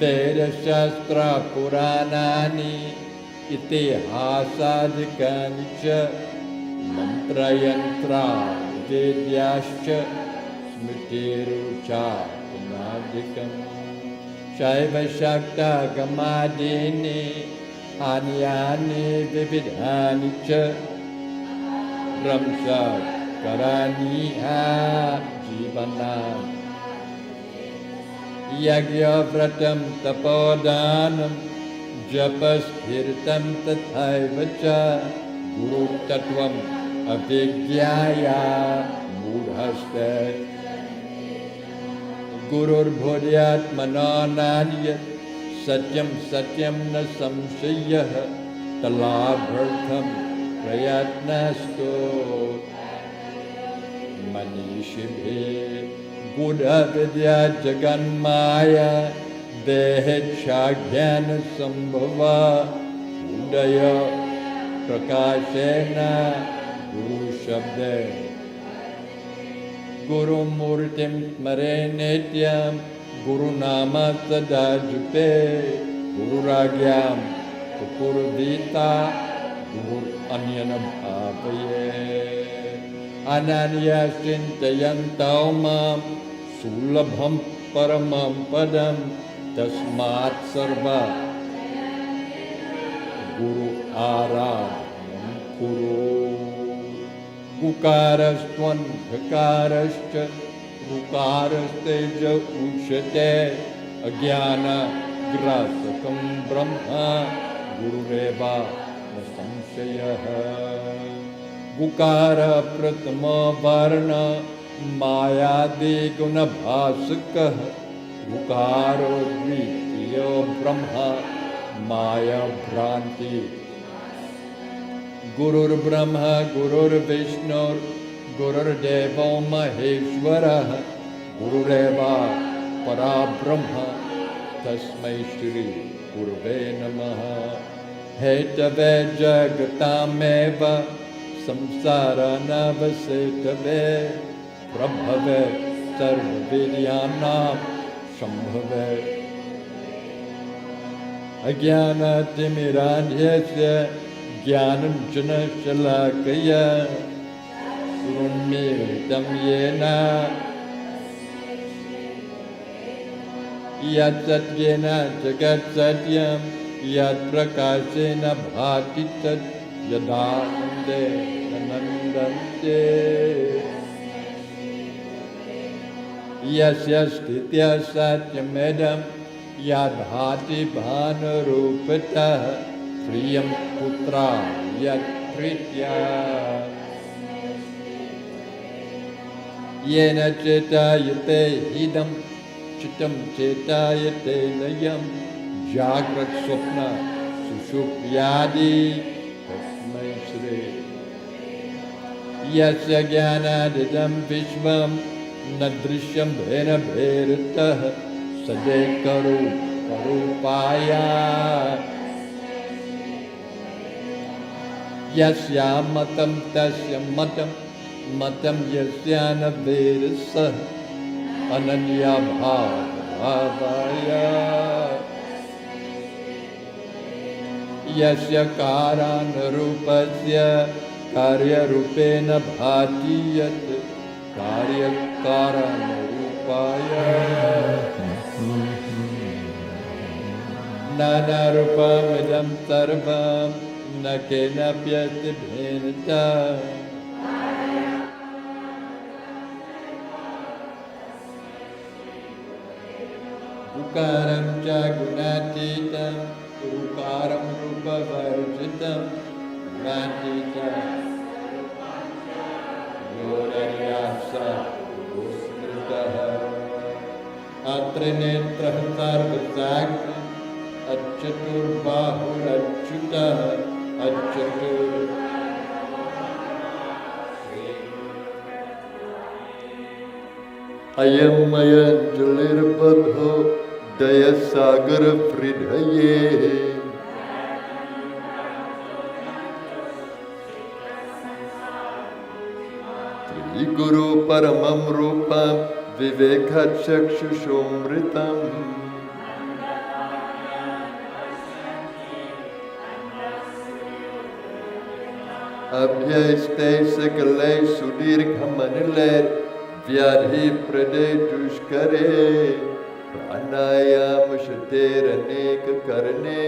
वेदशास्त्र पुराणानि इतिहासादिकानि च मंत्रयंत्रा वेद्याश्च स्मृतिरुच्चाटनादिकम् शैव शाक्तागमादीनि अन्यानि विविधानि च ब्रह्मचर्याणीह जीवनानि यज्ञव्रतं तपोदानं जपस्थिरतं तथैव च गुरुतत्त्वम् अविज्ञाया मूढस्ते गुरुर्भूयात्मनो नान्यत् सत्यं सत्यं न संशयः तलाभर्थं प्रयत्नस्तु मनीषिभिः गूढ़विद्या जगन्माया देहेच्छाज्ञान संभवा उदय प्रकाशेन गुरु शब्दे गुरुमूर्तिं स्मरे नित्यं गुरुनाम सदा जपे गुरुराज्ञां कुर्वीता गुरुरन्यं भावये अनन्या चिन्तयन्तौ मां सुलभं परमं पदं तस्मात् सर्वा गुरु आराधनं कुरु गुकारस्त्वन्धकारश्च ऋकारस्तेज उच्यते अज्ञानग्रासकं ब्रह्म गुरुरेव न संशयः गुकार प्रथमो वर्ण मायादिगुणभासकः ऋकारो द्वितीयो ब्रह्म माया भ्रांति गुरुर्ब्रह्म गुरुर्विष्णुर् गुरुर्देवो महेश्वरः गुरुरेव पराब्रह्म तस्मै श्री गुरुवे नमः हेतवे जगतामेव संसारानवसेतवे प्रभवे सर्ववीर्याणां संभवे अज्ञानतिमिरान्धस्य ज्ञानञ्जनशलाकया उन्मीलितं येन यत्सत्येन जगत्सत्यं यत्प्रकाशेन भाति तत् यदानन्दे नन्दन्ते यस्य स्थित्या सत्यमेदं यद्भाति भानुरूपतः प्रियं पुत्रा यत्प्रीत्या येन चेतायते इदं चित्तं चेतायते नयं जाग्रत् स्वप्न सुषुप्त्यादि तस्मै श्री यस्य ज्ञानादिदं विश्वं न दृश्यं भेन भेरतः सदैकरूपाया यस्या मतं तस्य मतं मतं यस्य न भेरसः अनन्या भावाया यस्य कारणरूपस्य कार्यरूपेण भाति यत् कार्यकारणरूपाय नानारूपमिदं सर्वं न केनाप्यस्ति भेदः गुकारं च गुणातीतं ऋकारं रूपवर्जितं गुणातीतं योरन्यासः अत्र नेत्रः सर्वसाक्षी अच्युतुर्बाहुरच्युतः अच्युतुर् अयमयञ्जलिर्बद्धो दयसागरहृदये त्रिगुरु परमं रूपं विवेकचक्षुषोऽमृतम् अभ्यस्ते सकले सुदीर्घमनिलैर्व्याधि प्रदे दुष्करे प्राणायामशतेरनेक करणे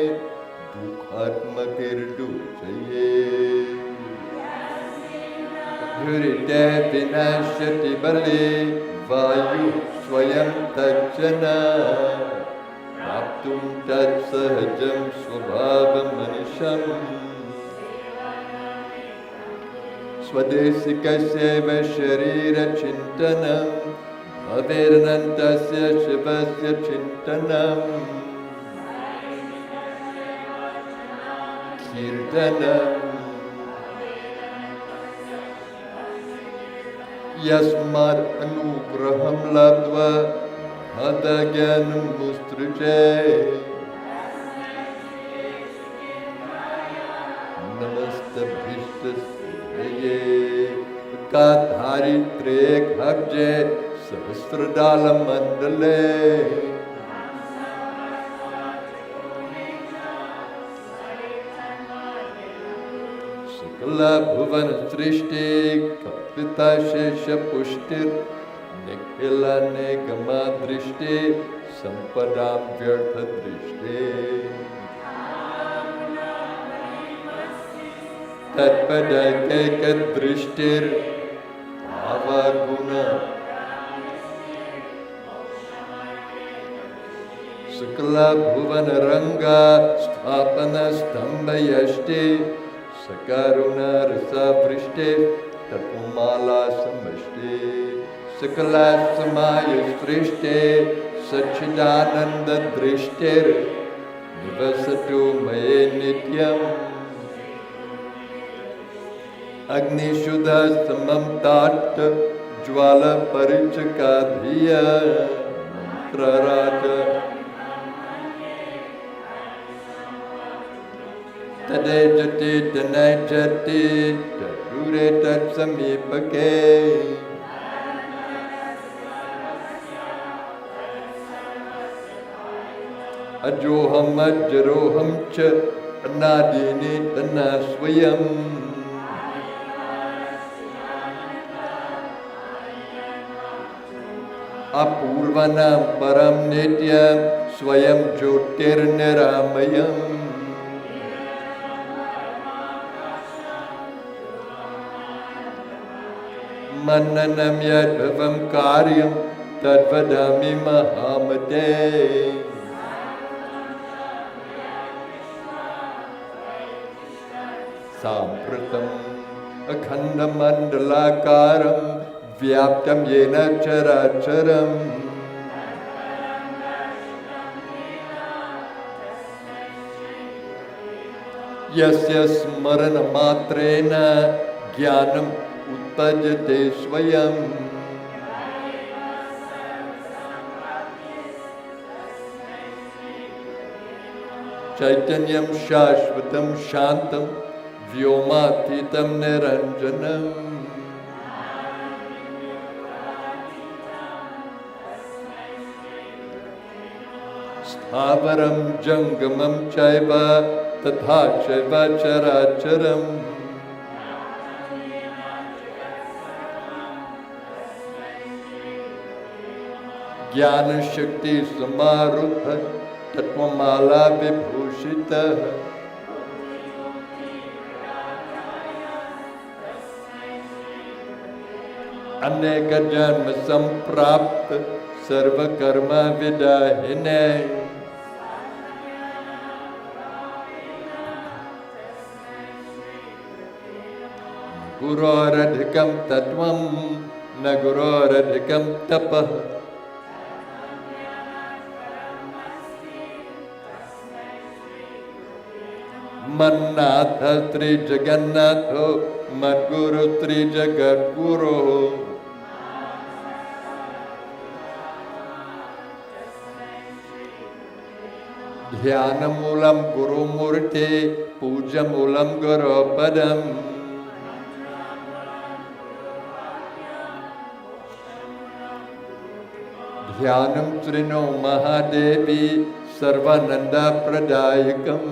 दुःखात्मकिर्दुःचये धुरिते विनाश्यति बले वायु स्वयं तज्जना प्राप्तुं तत्सहजं स्वभावमनिशम् स्वदेशिकस्यैव शरीरचिन्तनं भवेरनन्तस्य शिवस्य चिन्तनं कीर्तनम् यस्मात् अनुग्रहं लब्ध्वा हतज्ञानमुत्सृजे नमस्तभीष्टसिद्धये काधारित्रे खब्जे सहस्रदालमण्डले भुवन सृष्टि कपिता शेष पुष्टिर निखिलनेकमा दृष्टि संपदा व्यर्थ दृष्टि तत्पदैकैक दृष्टिर भावगुण शुक्ला भुवन रंगा स्थापन स्तंभ यष्टि सकरुणा रसावृष्टे तत्वमाला समष्टे सकला समाय सृष्टे सच्चिदानंद दृष्टिर निवसतु मये नित्यम् अग्निशुद्ध समं तात ज्वाला परिचका धिया मंत्रराज तदेजति तनैजति तदूरे तत्समीपके अजोहम अजरोहम च अनादीनि तन्ना स्वयम् अपूर्वनां परं नित्यं स्वयं ज्योतिर्निरामयम् मननं यद्भवं कार्यं तद्वदामि महामते साम्प्रतम् अखण्डमण्डलाकारं व्याप्तं येन चराचरम् यस्य स्मरणमात्रेण ज्ञानम् उत्पद्यते स्वयम् चैतन्यं शाश्वतं शान्तं व्योमातीतं निरञ्जनम् स्थावरं जङ्गमं चैव तथा चैव चराचरम् ज्ञान शक्ति समारूढ़ तत्वमाला विभूषितः अनेक जन्म संप्राप्त सर्वकर्म विदाहिने गुरोरधिकं तत्वं न गुरोरधिकं तपः मन्नाथ त्रिजगन्नाथो मद्गुरु त्रिजगद्गुरो ध्यानमूलं गुरुमूर्ते पूजमूलं गुरुपदम् ध्यानं श्रीनो महादेवी सर्वानन्दप्रदायकम्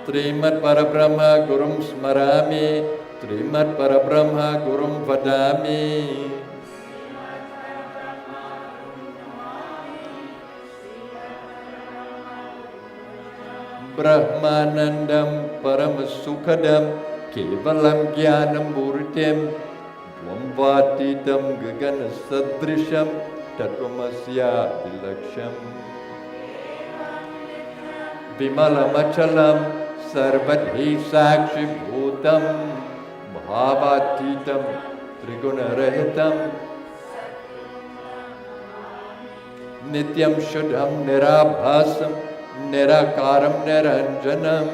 श्रीमत्परब्रह्म गुरुं स्मरामि श्रीमत्परब्रह्म गुरुं वदामि ब्रह्मानन्दं परमसुखदं केवलं ज्ञानमूर्तिं द्वन्द्वातीतं गगनसदृशं तत्त्वमस्यादिलक्ष्यम् विमलमचलं सर्वधी साक्षिभूतं भावातीतं त्रिगुणरहितं नित्यं शुद्धं निराभासं निराकारं निरञ्जनम्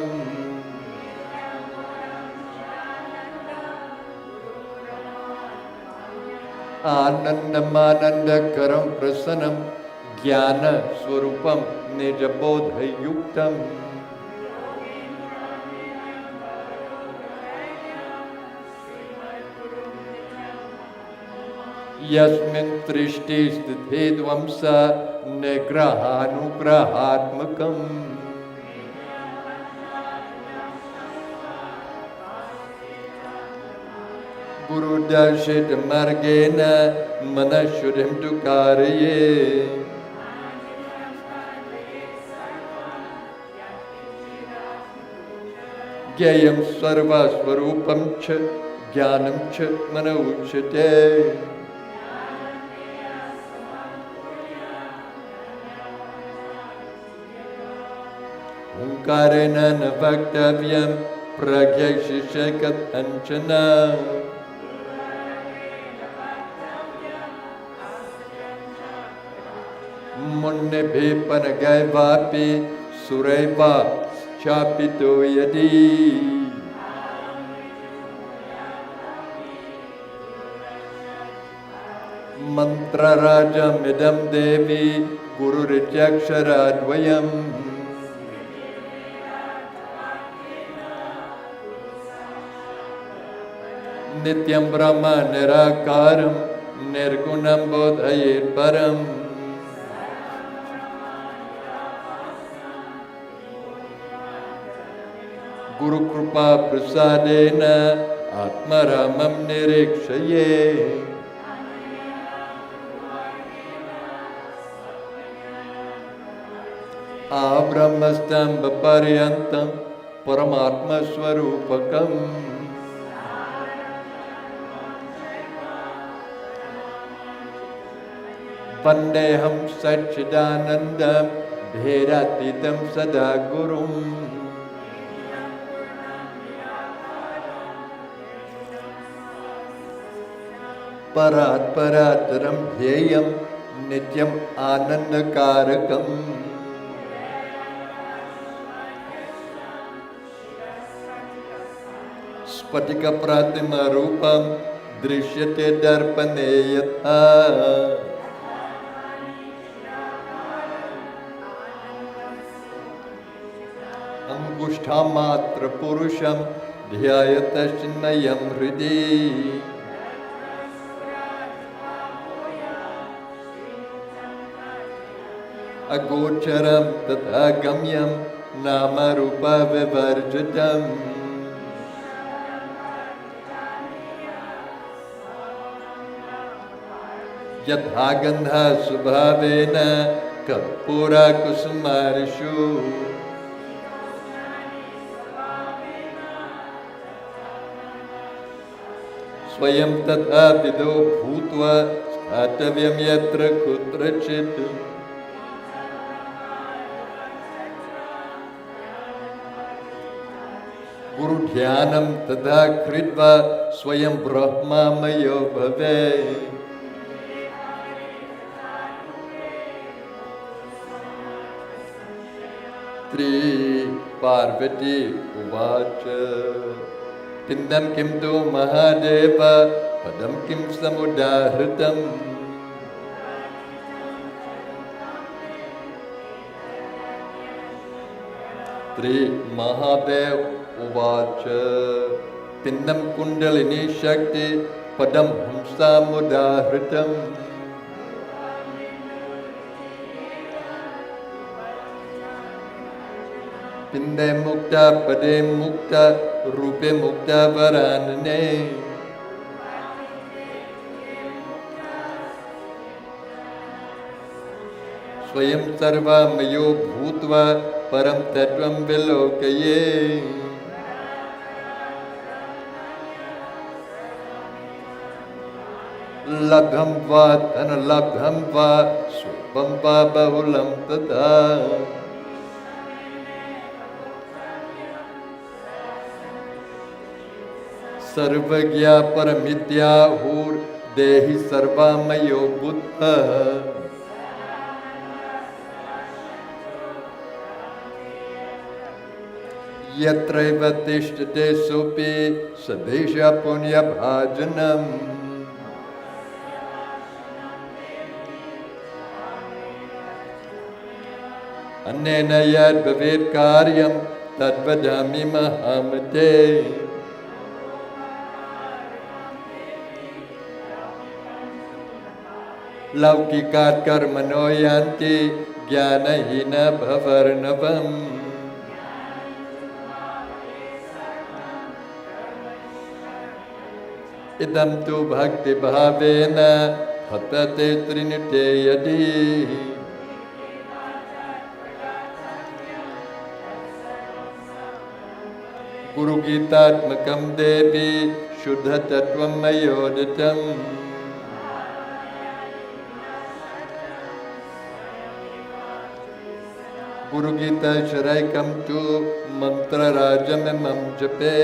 आनन्दमानन्दकरं प्रसन्नं ज्ञानस्वरूपं निजबोधयुक्तम् यस्मिन् सृष्टिस्थिते ध्वंस निग्रहानुग्रहात्मकम् गुरुदर्शितमार्गेण मनःशुद्धिं तु कारये ज्ञेयं सर्वस्वरूपं च ज्ञानं च मन उच्यते ओंकारेण न वक्तव्यं प्रज्ञैशिष्यकथञ्चन मुन्निभिः पनगैवापि सुरैवाश्चापितो यदि मन्त्रराजमिदं देवी गुरुरित्यक्षराद्वयम् नित्यं ब्रह्म निराकारं निर्गुणं बोधयेत् परम् गुरुकृपा प्रसादेन आत्मारामं निरीक्षये आब्रह्मस्तम्भपर्यन्तं परमात्मस्वरूपकम् वन्देऽहं सच्चिदानन्दं भेदातीतं सदा गुरुम् परात्परात्तरं ध्येयं नित्यम् आनन्दकारकम् स्फटिकप्रतिमरूपं दृश्यते दर्पणे यथा अंगुष्ठामात्रपुरुषं ध्यायत चिन्मयं हृदि अगोचरं तथा गम्यं नामरूपविवर्जितम् यथा गन्धः स्वभावेन कर्पूरकुसुमारिषु स्वयं तथा विदो भूत्वा स्थातव्यं यत्र कुत्रचित् गुरुध्यानं तथा कृत्वा स्वयं ब्रह्ममयो भवेत् श्री पार्वती उवाच पिंडं किं तु महादेव पदं किं समुदाहृतम् श्री महादेव उवाच पिंडम कुंडलिनी शक्ति पदम हंसामुदाहृतम पिंडे मुक्ता पदे मुक्ता रूपे मुक्ता वरानने स्वयं सर्वमयो भूत्वा परम तत्वं विलोकये लब्धं वा धनलब्धं वा स्वल्पं वा बहुलं तथा सर्वज्ञा परमित्याहुर् देहि सर्वमयो बुद्धः यत्रैव तिष्ठते सोऽपि सदेश पुण्यभाजनम् अन्येन यद् भवेत् कार्यं तद्वदामि महामते लौकिकात् कर्मणो यान्ति ज्ञानहीना भवर्णवम् इदं तु भक्तिभावेन हतते त्रिनिते यदि गुरुगीतात्मकं देवी शुद्धतत्त्वं मयोदितम् गुरुगीताशरैकं तु मन्त्रराजमिमं जपे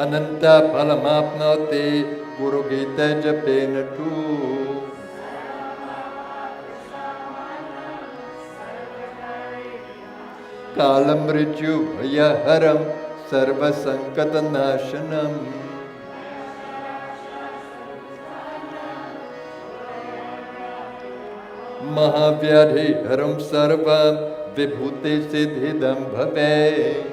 अनन्तफलमाप्नोति गुरुगीताजपेन तु कालमृत्युभयहरं सर्वसङ्कटनाशनम् महाव्याधिहरं सर्वं विभूतिसिद्धिदं भवेत्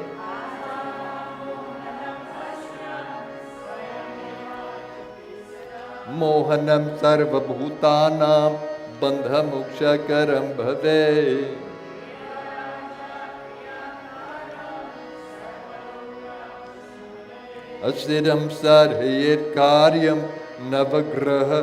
मोहनं सर्वभूतानां बन्धमोक्षकरं भवेत् अस्थिरं साधयेत् कार्यं नवग्रहभयापहम्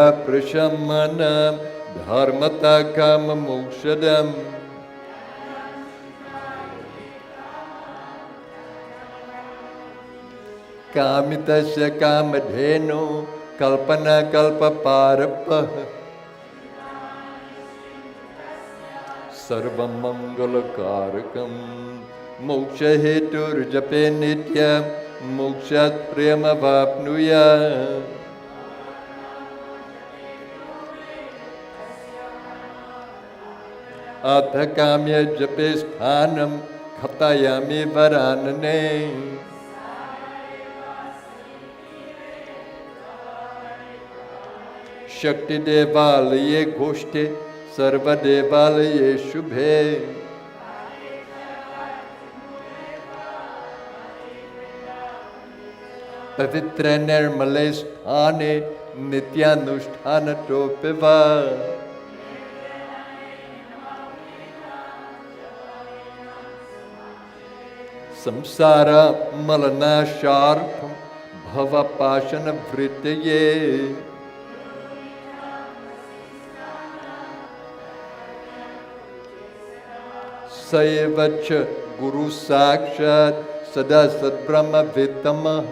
सर्वबाधाप्रशमनं धर्मता काममोक्षदम् कामितस्य कामधेनु कल्पनाकल्पपारपः सर्वमङ्गलकारकं मोक्षहेतुर्जपे नित्यं मोक्षात् प्रियमवाप्नुयात् अथ काम्य जपे स्थानं खतायामि वरानने शक्तिदेवालये गोष्ठे सर्वदेवालये शुभे पवित्र निर्मले स्थाने नित्यानुष्ठानतोऽपि वा संसारमलनाशार्थं भवपाशनवृत्तये स एव च गुरु साक्षात् सदा सद्ब्रह्मवित्तमः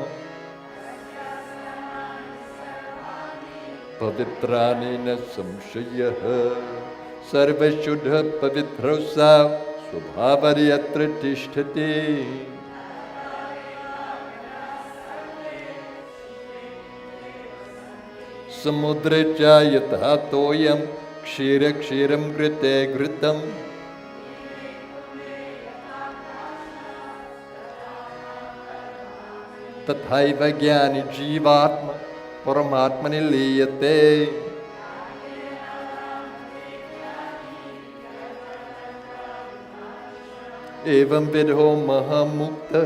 पवित्राणि न संशयः सर्वशुद्ध पवित्रौ सा स्वभावर्यत्र तिष्ठति समुद्रे च यथा तोयं क्षीरक्षीरं घृते घृतम् तथैव ज्ञानी जीवात्मा परमात्मनि लीयते। एवं विधो महामुक्तः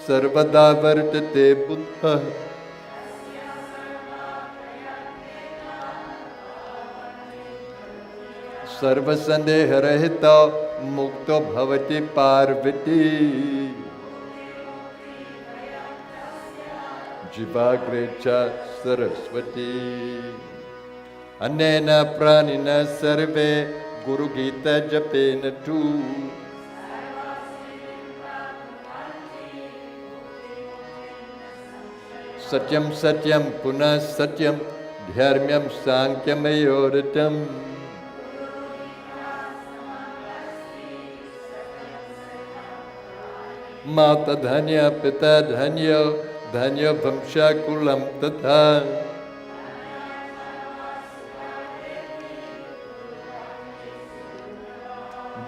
सर्वदा वर्तते बुद्धः। सर्वसंदेहरहितो मुक्तो भवति पार्वती। जीवाग्रे च सरस्वती। अनेन प्राणिनः सर्वे गुरुगीता जपेन तु। सत्यं सत्यं पुनः सत्यं धर्म्यं सांख्यमयोरितम्। माता धन्य पिता धन्य धन्य वंशाकुलं तथा।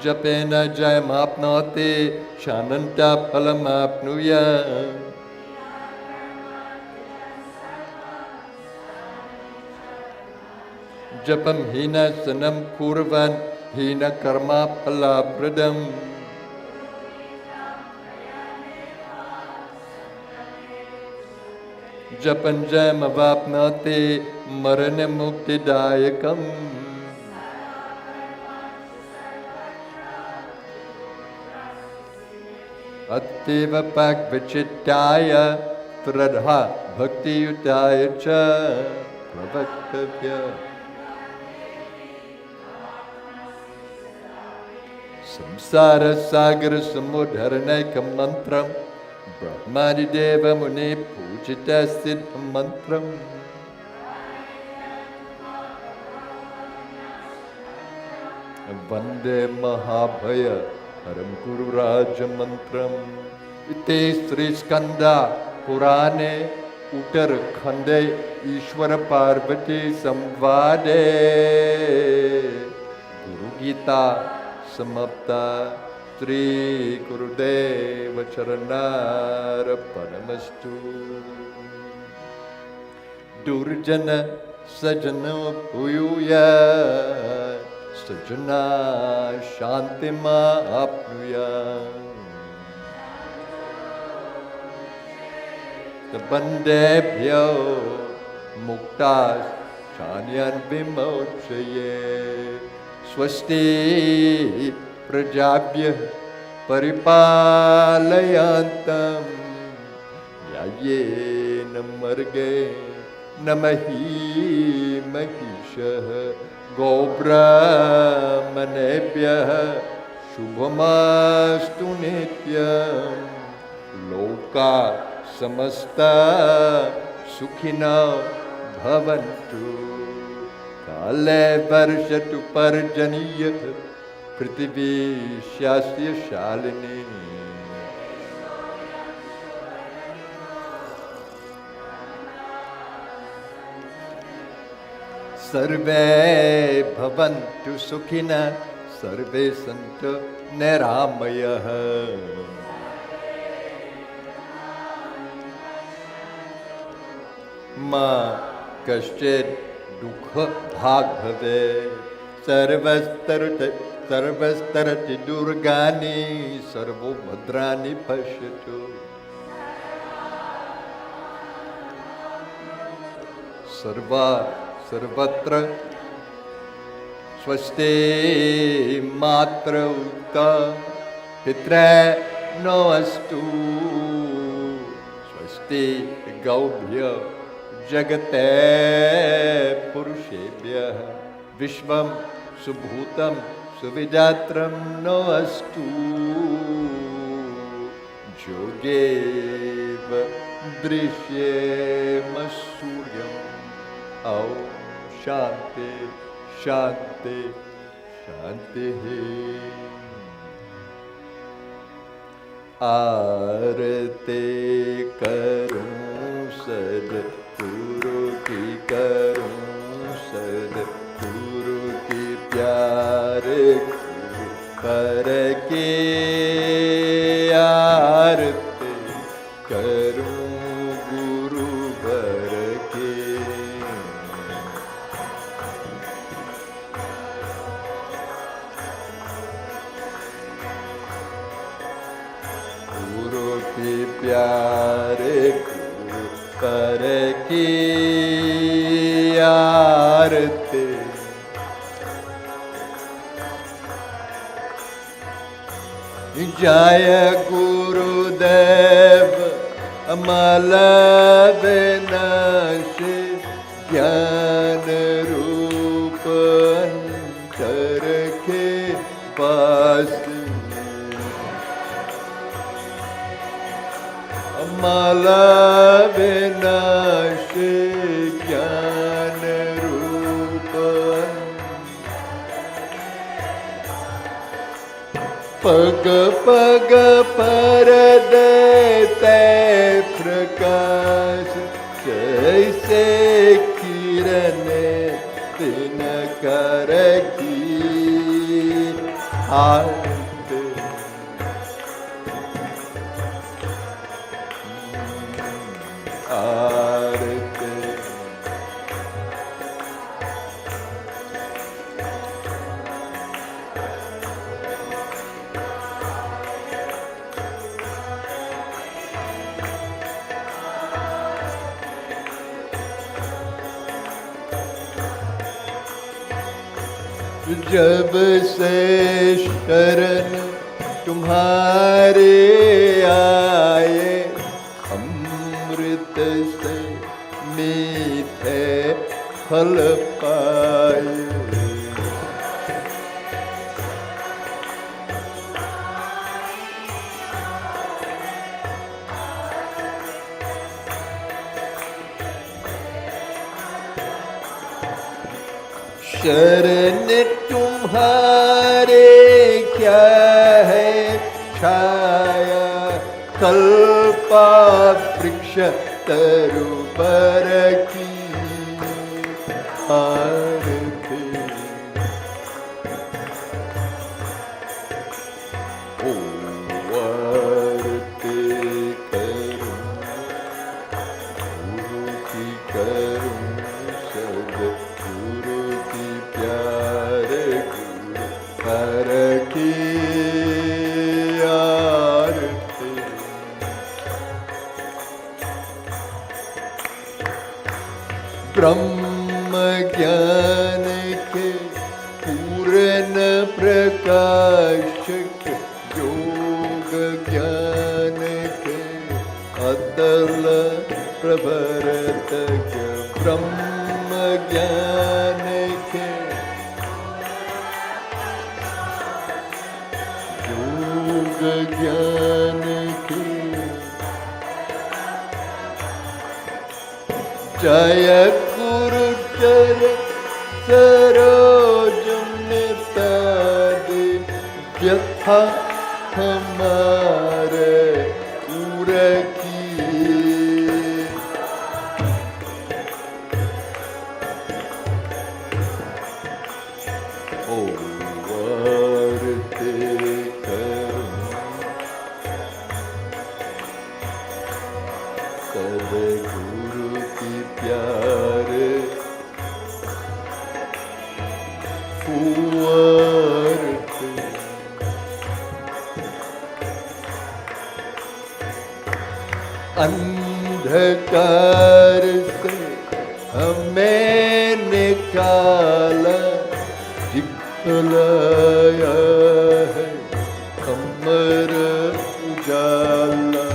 जपेन जयमाप्नोति शान्त्या फलमाप्नुयात्। जपं हीनसनं कुर्वन् हीनकर्मा फलाप्रदम्। जपं जयमवाप्नोति मरणमुक्तिदायकम्। अतएव पाक्वचित्ताय श्रद्धा भक्तियुताय च प्रवक्तव्य। संसार सागर समुद्धरणैकं मंत्रम् ब्रह्मादिदेव मुनि पूजित सिद्ध मंत्रम्। वंदे महाभय हरं गुरुराज मंत्रम्। इति श्री स्कंदा पुराणे उत्तरखंडे ईश्वर पार्वती संवादे गुरु गीता समाप्ता। श्री गुरुदेव चरणार्पणमस्तु। दुर्जन सजन भूयात् सजना शान्तिमाप्नुयात्। बन्देभ्यो मुक्ताश्चान्यान् विमोचये। स्वस्ति प्रजाभ्यः परिपालयन्तं न्याय्येन मार्गेण महीमहिषः। गोब्राह्मणेभ्यः शुभमस्तु नित्यं। लोकाः समस्ताः सुखिनः भवन्तु। काले वर्षतु पर्जन्यः पृथिवी शास्य शालिनी। सर्वे भवन्तु सुखिनः सर्वे सन्तु निरामयः। मा कश्चित् दुःखभाग् भवेत्। सर्वस्तरति दुर्गानि सर्वो भद्राणि पश्यतु। सर्वत्र स्वस्ति मातृत पित्रे नो अस्तु। स्वस्ति गौभ्य जगते पुरुषेभ्यः विश्वं सुभूतं सुविजात्रं नो अस्तु। जोगेव दृश्येम सूर्यम्। ॐ शान्ति शान्ति शान्तिः। आरती करूं सद्गुरु की, करूं सद्गुरु की प्यारे गुरु पर की। आरती करूं प्यारे गुरु कर की आरती। जय गुरुदेव अमल विनाशी ज्ञान रूप अंतर के पास। अमल विनाशी ज्ञान रूप पग पग पर देते प्रकाश जैसे किरण दिन कर की आरती। आरती जब से शरण तुम्हारे आए अमृत से मीठे फल पाए। शरण तुम्हारे क्या है छाया कल्पा वृक्ष तरु पर की आरती। ओ आरती करूं गुरु की करूं सद्गुरु की प्यारे गुरु कर की आरती। ब्रह्म ज्ञान के पूर्ण प्रकाशक योग ज्ञान के अतल प्रभरतक। ब्रह्म ज्ञान के योग ज्ञान के जय गुरु जय सरोज नितादि व्यथा हमारे उर की। ओ आरती करूं सद्गुरु की प्यारे आरती। अंधकार से हमें निकाला दिखलाया है अमर उजाला।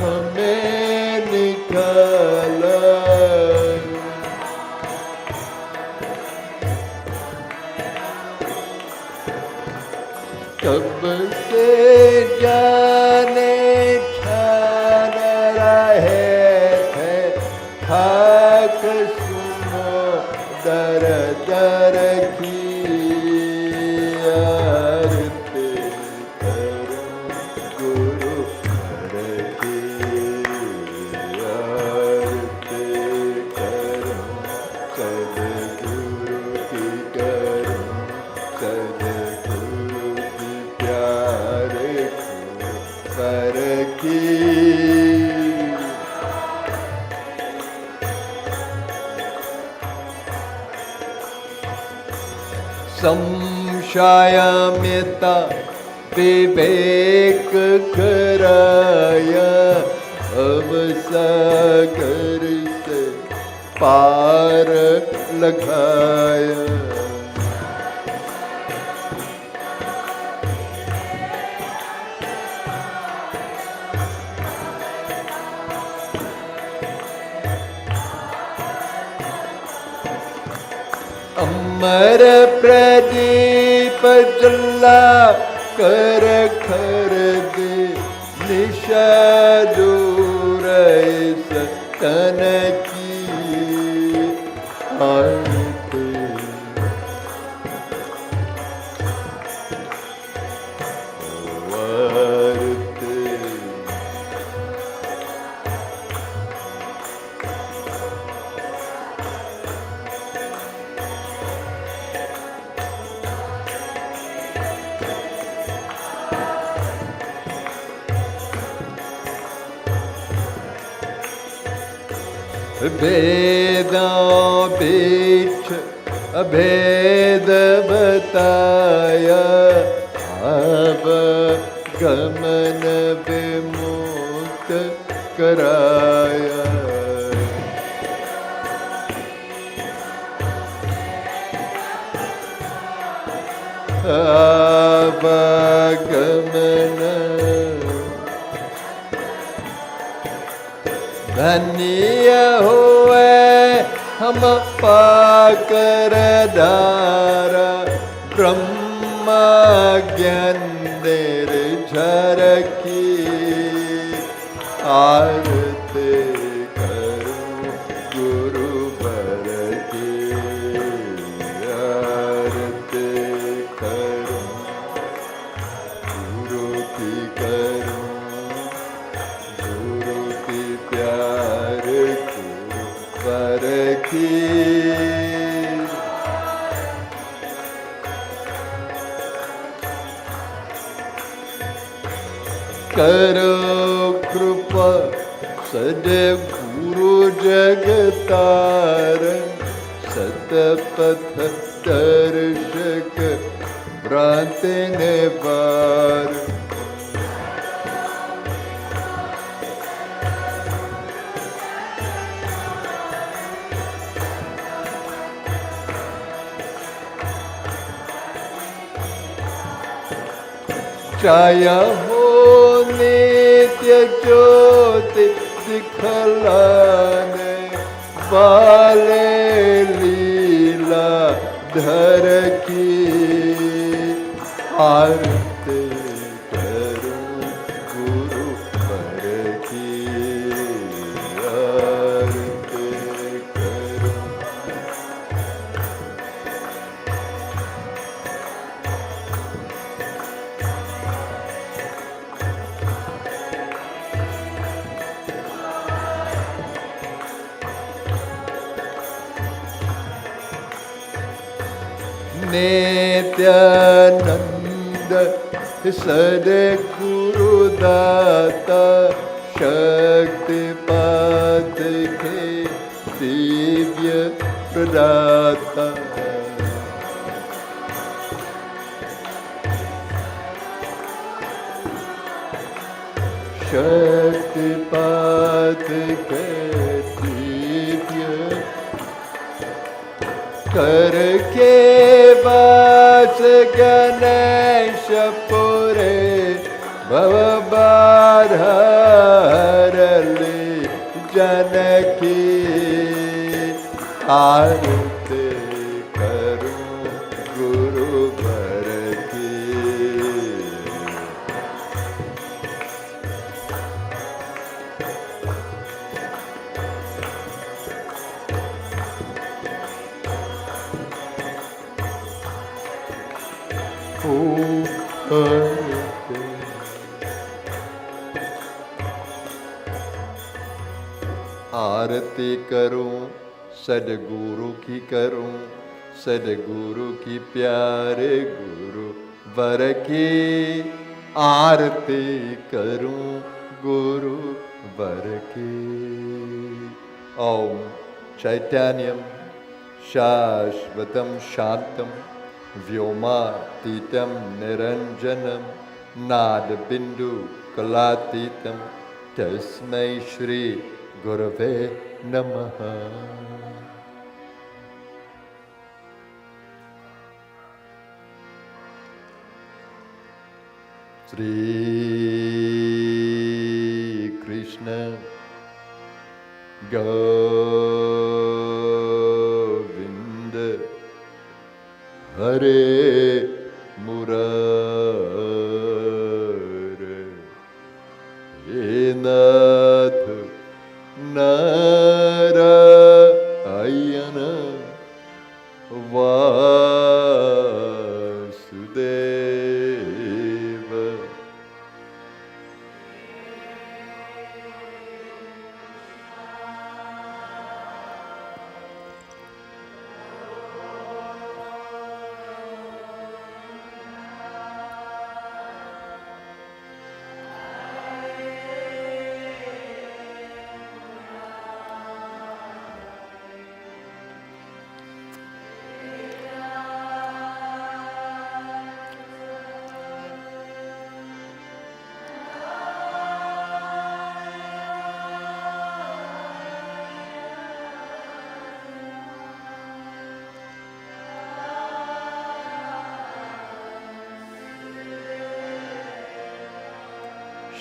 हमें निकाला कब से जाने ठान रहे थे खाक सुनो दर दर की आरती करूं गुरु कर की आरती करूं सद्गुरु की करूं सद्गुरु की प्यारे कर की। संशयमिता विवेक कराया, अब सागर से पार लगाया। अमर प्रदीप जला कर खर दे, निशा दूर इस तन की आरती। आरती वेदों बीच अभेद बताया, अब गमन विमुक्त कराया। अब गमन धन्य हुए हम पाकर धारा, ब्रह्म ज्ञान निर्झर की आरती करूं गुरुवर की। आरती करूं गुरु की, करूं गुरु की प्यार गुरुवर की। करो कृपा सद्गुरु जगतार, सतपथ दर्शक भ्रांति निवार। छाया हो नित्य ज्योति दिखलाने वाले, लीला धर की आरती करूं गुरुवर की। आरती करूं नित्यानंद सद्गुरु दाता, शक्तिपात के दिव्य प्रदाता। शक्तिपात के दिव्य करके वास गणेश पुरे, भव बाधा हरले जनकी। आरती करूं गुरुवर की। आरती करूं सद्गुरु की, करूं सद्गुरु की प्यारे गुरु वर की। आरती करूं गुरु वर की। ओम चैतन्यम शाश्वतं शांतं व्योमातीतं निरंजनं Nada Bindu Kalatitam Tasmai Shri Gurave Namaha. Shri Krishna Govinda Hare Murare Nath Narayana Vasudeva.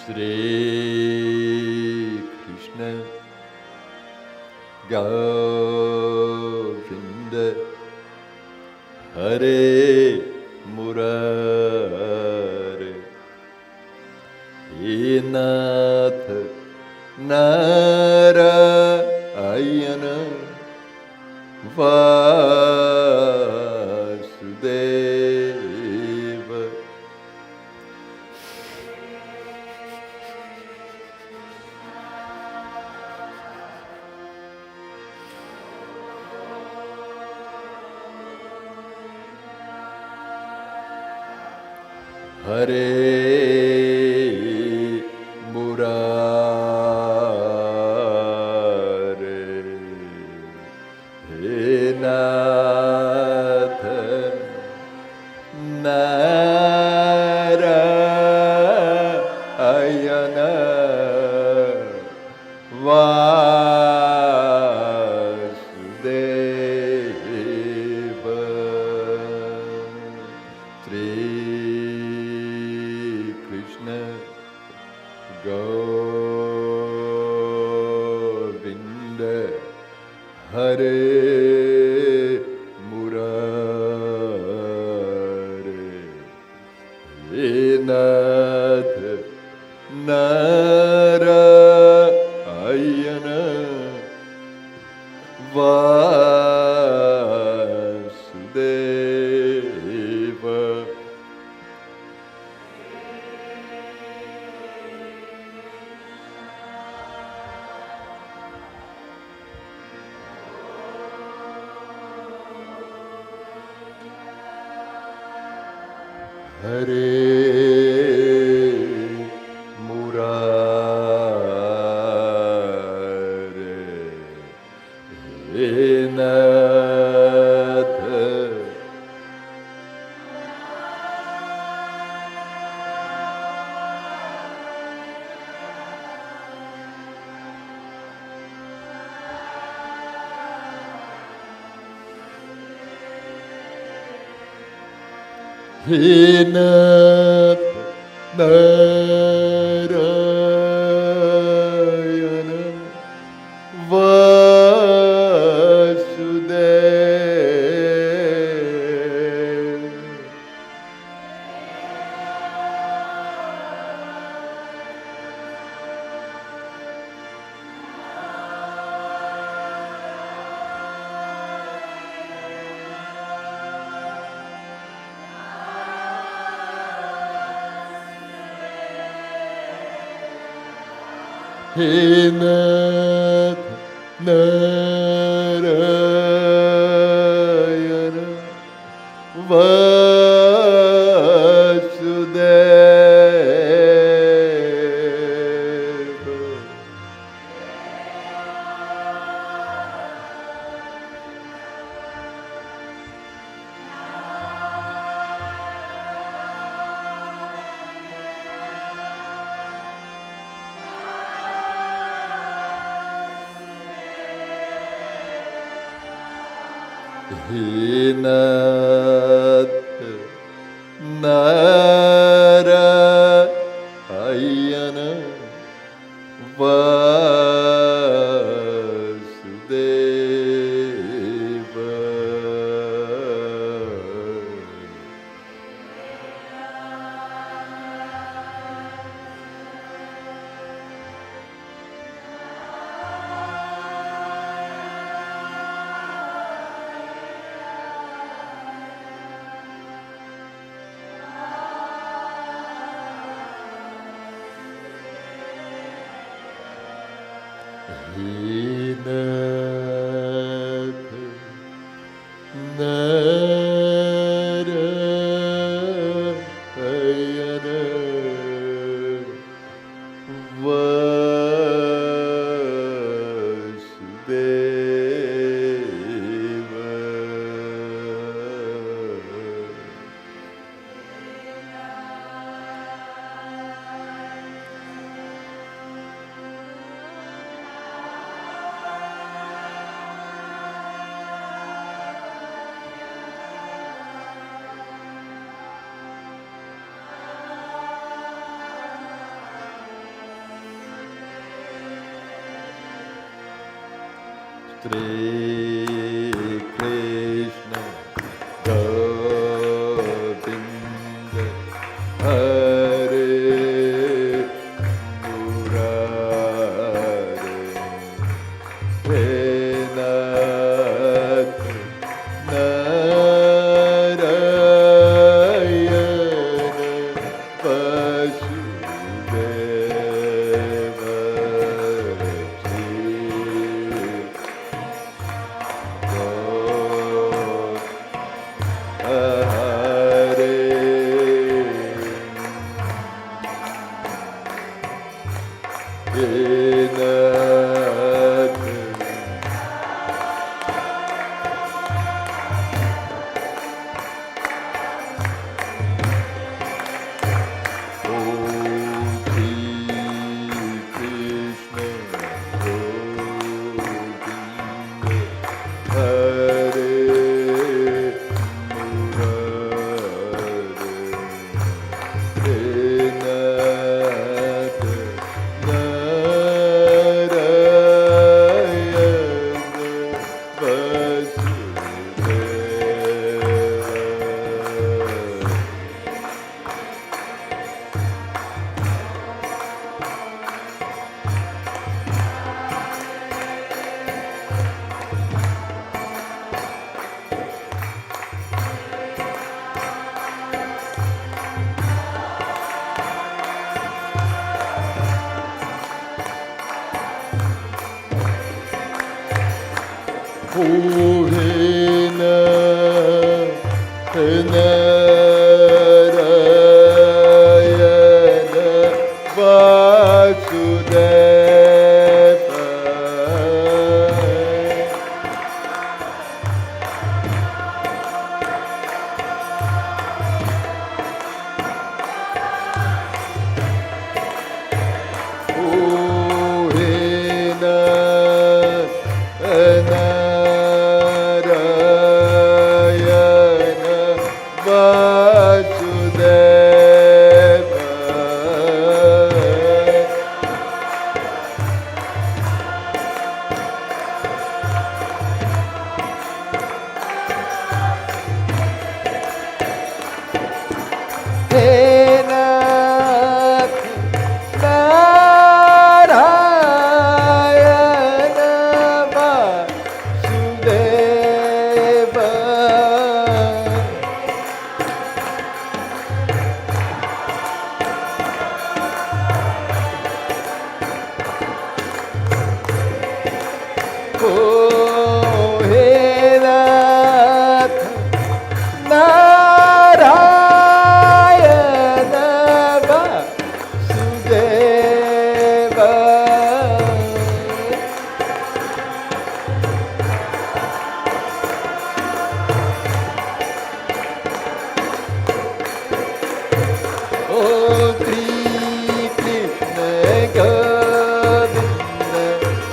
Shri Krishna Govinda Hare Murare Nath Narayana Vasudeva. Hare Murare Nath Narayana Vasudeva. Shri Krishna Govinda Hare Murare Nath Narayana Vasudeva. Hare Murare Nath Nath Narayana Nath Narayana Vasudeva. He Nath Narayana Vasudeva. He Nath Narayana Vasudeva. Shri Krishna Govinda Hare Murare He Nath Narayana Vasudeva.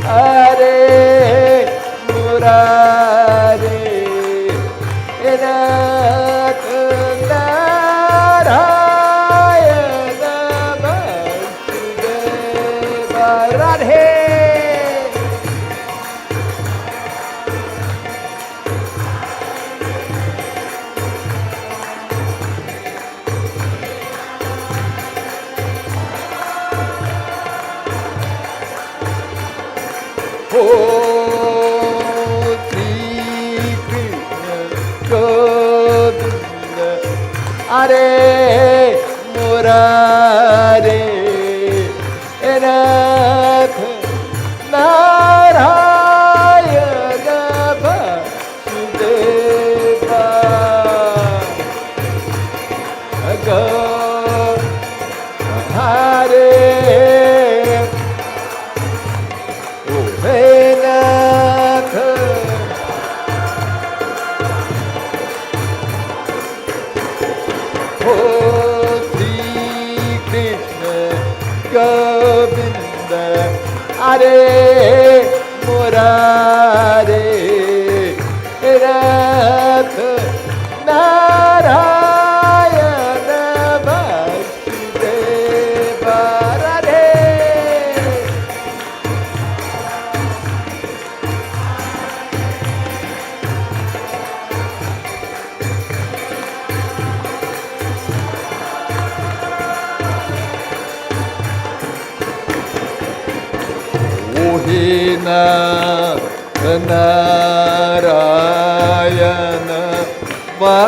Hare Murare Shri Krishna Govinda Hare Murare Nath Narayana Vasudeva Go Hare Nath Shri Krishna Govinda Hare Murare Nath Narayana Vasudeva Radhe Ohina Narayana Vasudeva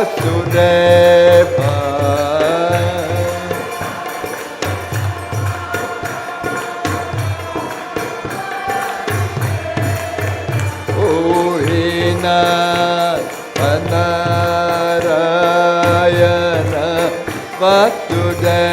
Ohina Narayana Vasudeva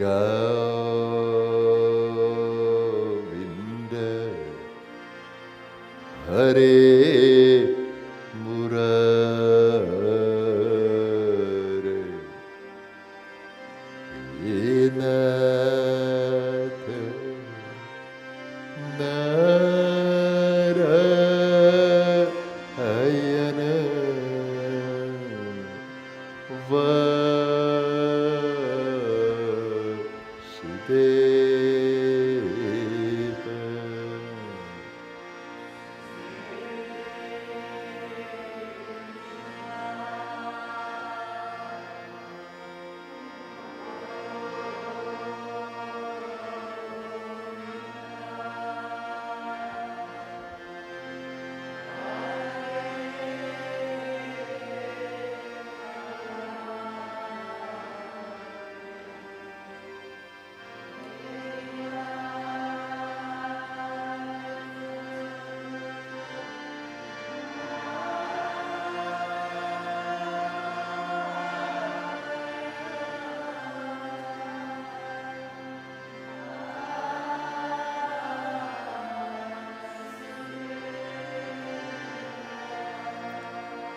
Govinda Hare Murare Nath Narayana Ayana Vasudeva.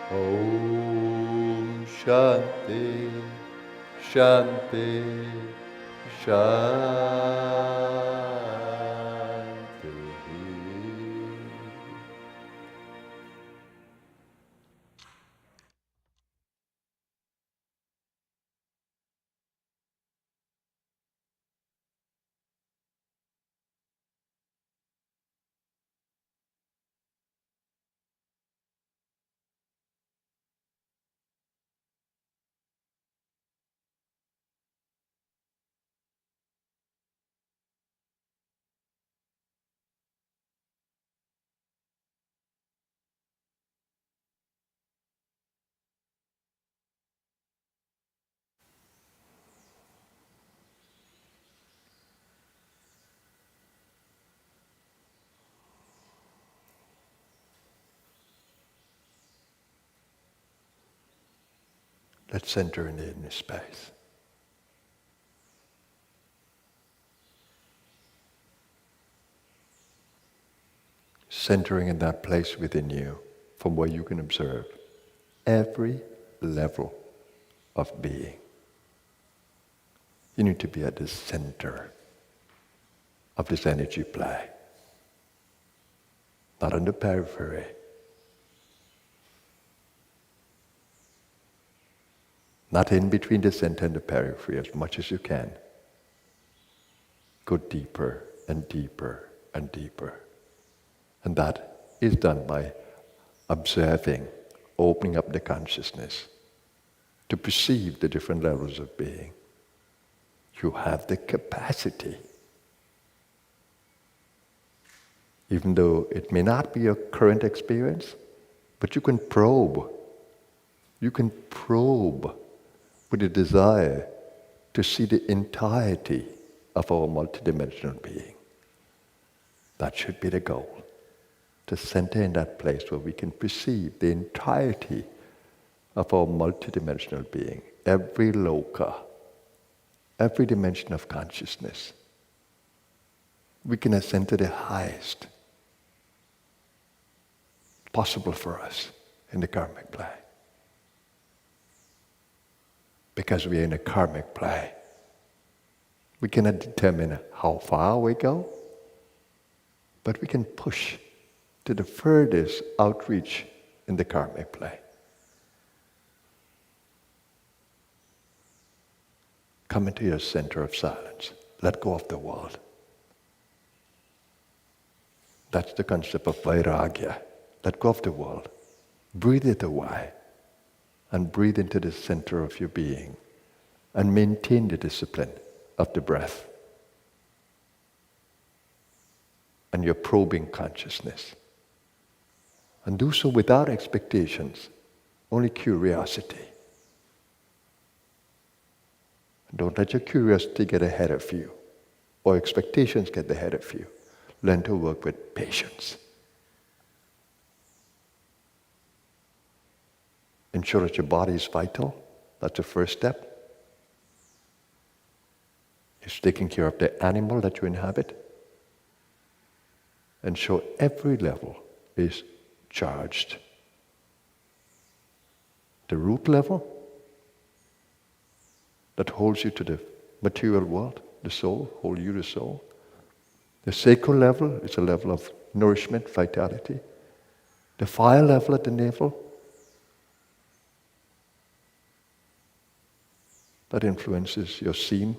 Om Shanti, Shanti, Shanti. Let's center in the inner space. Centering in that place within you from where you can observe every level of being. You need to be at the center of this energy play, not on the periphery. Not in between the center and the periphery as much as you can. Go deeper and deeper and deeper. And that is done by observing, opening up the consciousness to perceive the different levels of being. You have the capacity. Even though it may not be your current experience, but you can probe. You can probe with a desire to see the entirety of our multidimensional being. That should be the goal. To center in that place where we can perceive the entirety of our multidimensional being, every loka, every dimension of consciousness. We can ascend to the highest possible for us in the karmic play. Because we are in a karmic play, we cannot determine how far we go, but we can push to the furthest outreach in the karmic play. Come into your center of silence. Let go of the world. That's the concept of vairagya. Let go of the world. Breathe it away. And breathe into the center of your being. And maintain the discipline of the breath. And your probing consciousness. And do so without expectations, only curiosity. Don't let your curiosity get ahead of you, or expectations get ahead of you. Learn to work with patience. Ensure that your body is vital. That's the first step. It's taking care of the animal that you inhabit. Ensure every level is charged. The root level that holds you to the material world, the soul, hold you the soul. The sacral level is a level of nourishment, vitality. The fire level at the navel, that influences your seeing.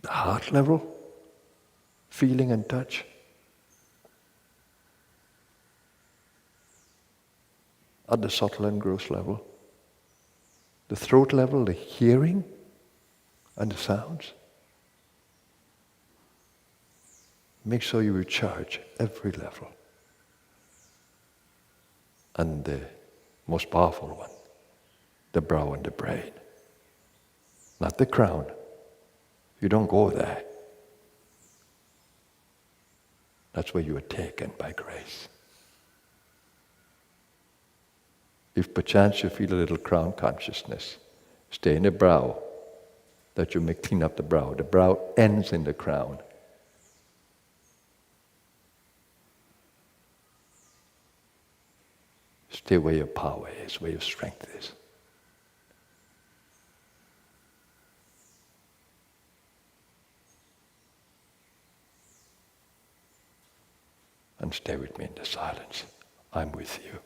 The heart level, feeling and touch. At the subtle and gross level. The throat level, the hearing and the sounds. Make sure you recharge every level. And the most powerful one, the brow and the brain. Not the crown. You don't go there. That's where you are taken by grace. If perchance you feel a little crown consciousness, stay in the brow, that you may clean up the brow. The brow ends in the crown. Stay where your power is, where your strength is. And stay with me in the silence. I'm with you.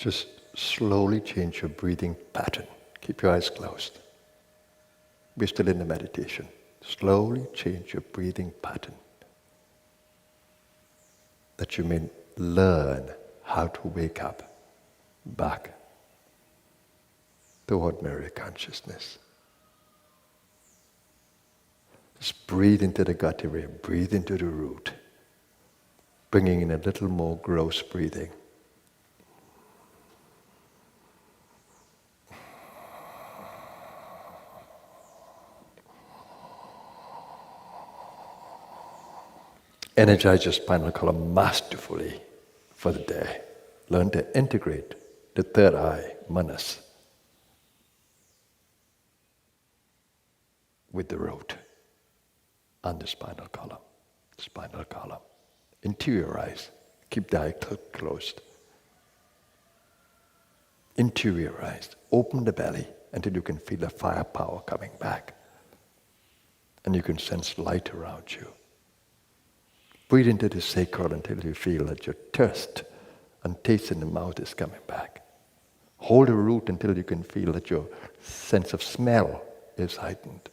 Just slowly change your breathing pattern. Keep your eyes closed. We're still in the meditation. Slowly change your breathing pattern, that you may learn how to wake up back to ordinary consciousness. Just breathe into the gut area, breathe into the root, bringing in a little more gross breathing. Energize your spinal column masterfully for the day. Learn to integrate the third eye, manas, with the root and the spinal column. Spinal column. Interiorize. Keep the eye closed. Interiorize. Open the belly until you can feel the firepower coming back. And you can sense light around you. Breathe into the sacral until you feel that your thirst and taste in the mouth is coming back. Hold the root until you can feel that your sense of smell is heightened.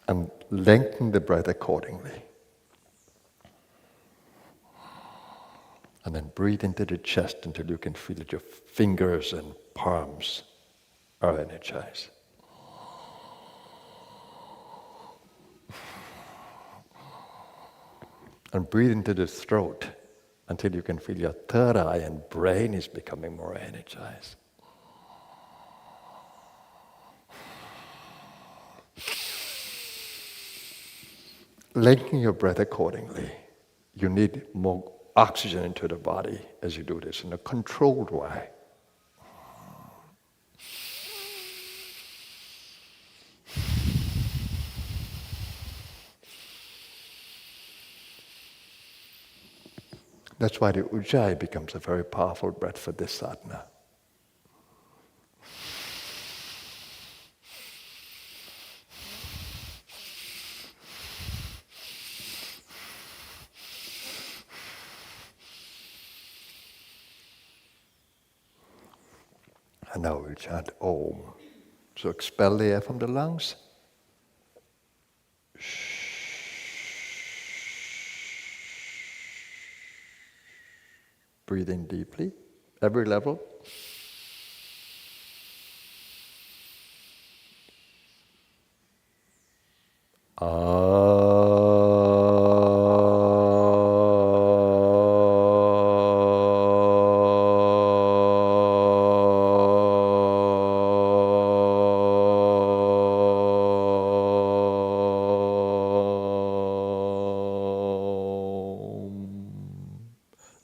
And lengthen the breath accordingly. And then breathe into the chest until you can feel that your fingers and palms are energized. And breathe into the throat until you can feel your third eye and brain is becoming more energized. Lengthen your breath accordingly. You need more oxygen into the body as you do this in a controlled way. That's why the Ujjayi becomes a very powerful breath for this sadhana. And now we'll chant Om. So expel the air from the lungs. Breathe in deeply, every level.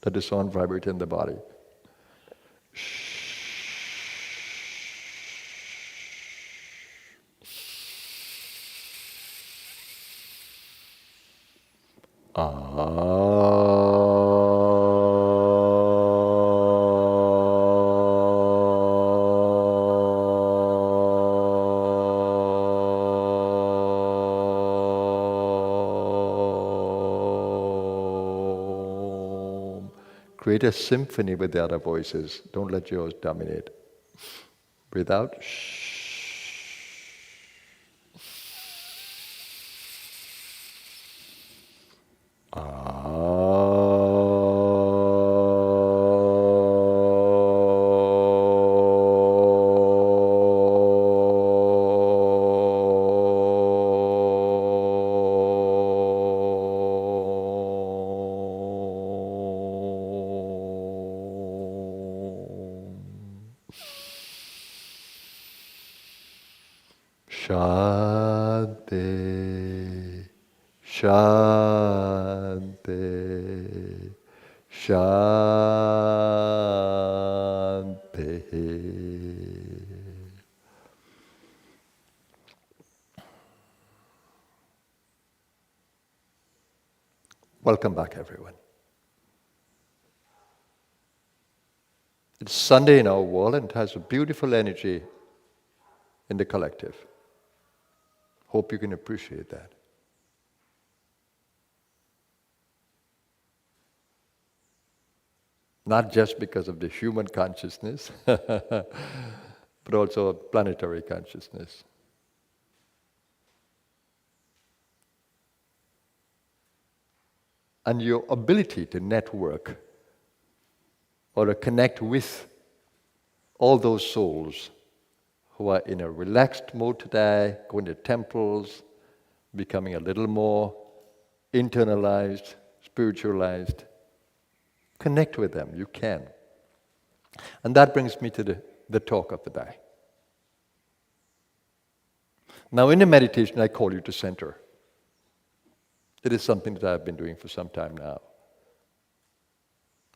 Let the sound vibrate in the body. Create a symphony with the other voices. Don't let yours dominate. Breathe out. Shanti, Shanti, Shanti. Welcome back, everyone. It's Sunday in our world and it has a beautiful energy in the collective. Hope you can appreciate that. Not just because of the human consciousness, but also of planetary consciousness. And your ability to network or to connect with all those souls who are in a relaxed mode today, going to temples, becoming a little more internalized, spiritualized. Connect with them, you can. And that brings me to the talk of the day. Now in the meditation I call you to center. It is something that I've been doing for some time now.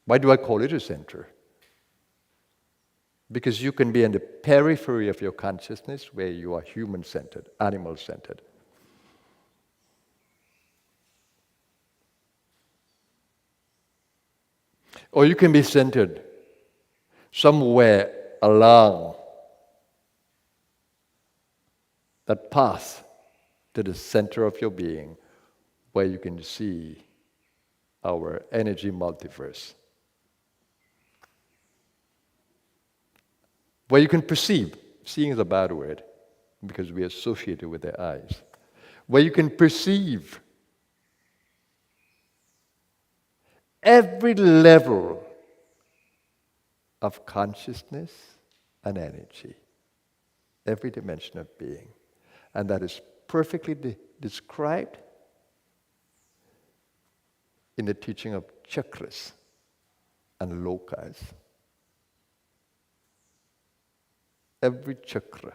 Why do I call it a center? Because you can be in the periphery of your consciousness where you are human-centered, animal-centered. Or you can be centered somewhere along that path to the center of your being where you can see our energy multiverse. Where you can perceive, seeing is a bad word because we associate it with the eyes. Where you can perceive every level of consciousness and energy, every dimension of being. And that is perfectly described in the teaching of chakras and lokas. Every chakra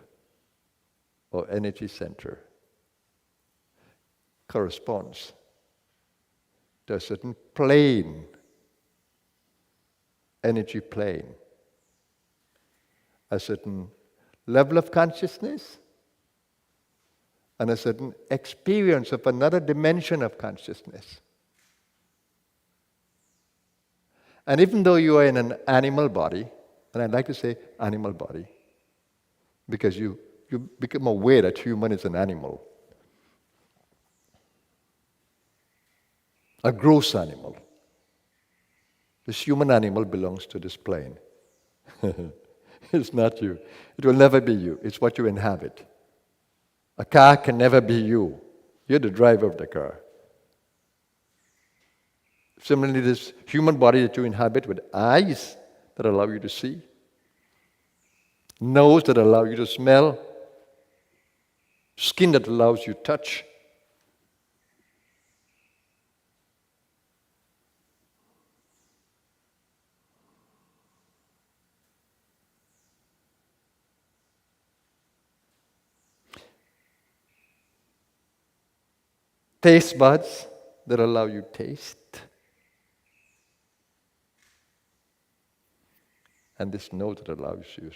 or energy center corresponds to a certain plane, energy plane, a certain level of consciousness, and a certain experience of another dimension of consciousness. And even though you are in an animal body, and I'd like to say animal body, because you become aware that human is an animal, a gross animal. This human animal belongs to this plane. It's not you. It will never be you. It's what you inhabit. A car can never be you. You're the driver of the car. Similarly, this human body that you inhabit with eyes that allow you to see, nose that allow you to smell, skin that allows you to touch, taste buds that allow you taste, and this nose that allows you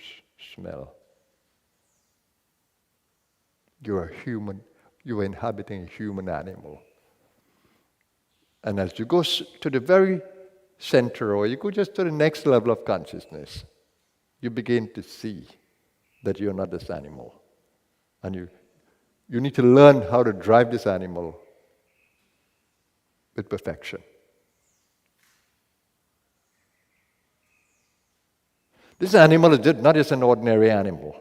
smell. You are human. You are inhabiting a human animal. And as you go to the very center, or you go just to the next level of consciousness, you begin to see that you're not this animal. And you need to learn how to drive this animal with perfection. This animal is not just an ordinary animal.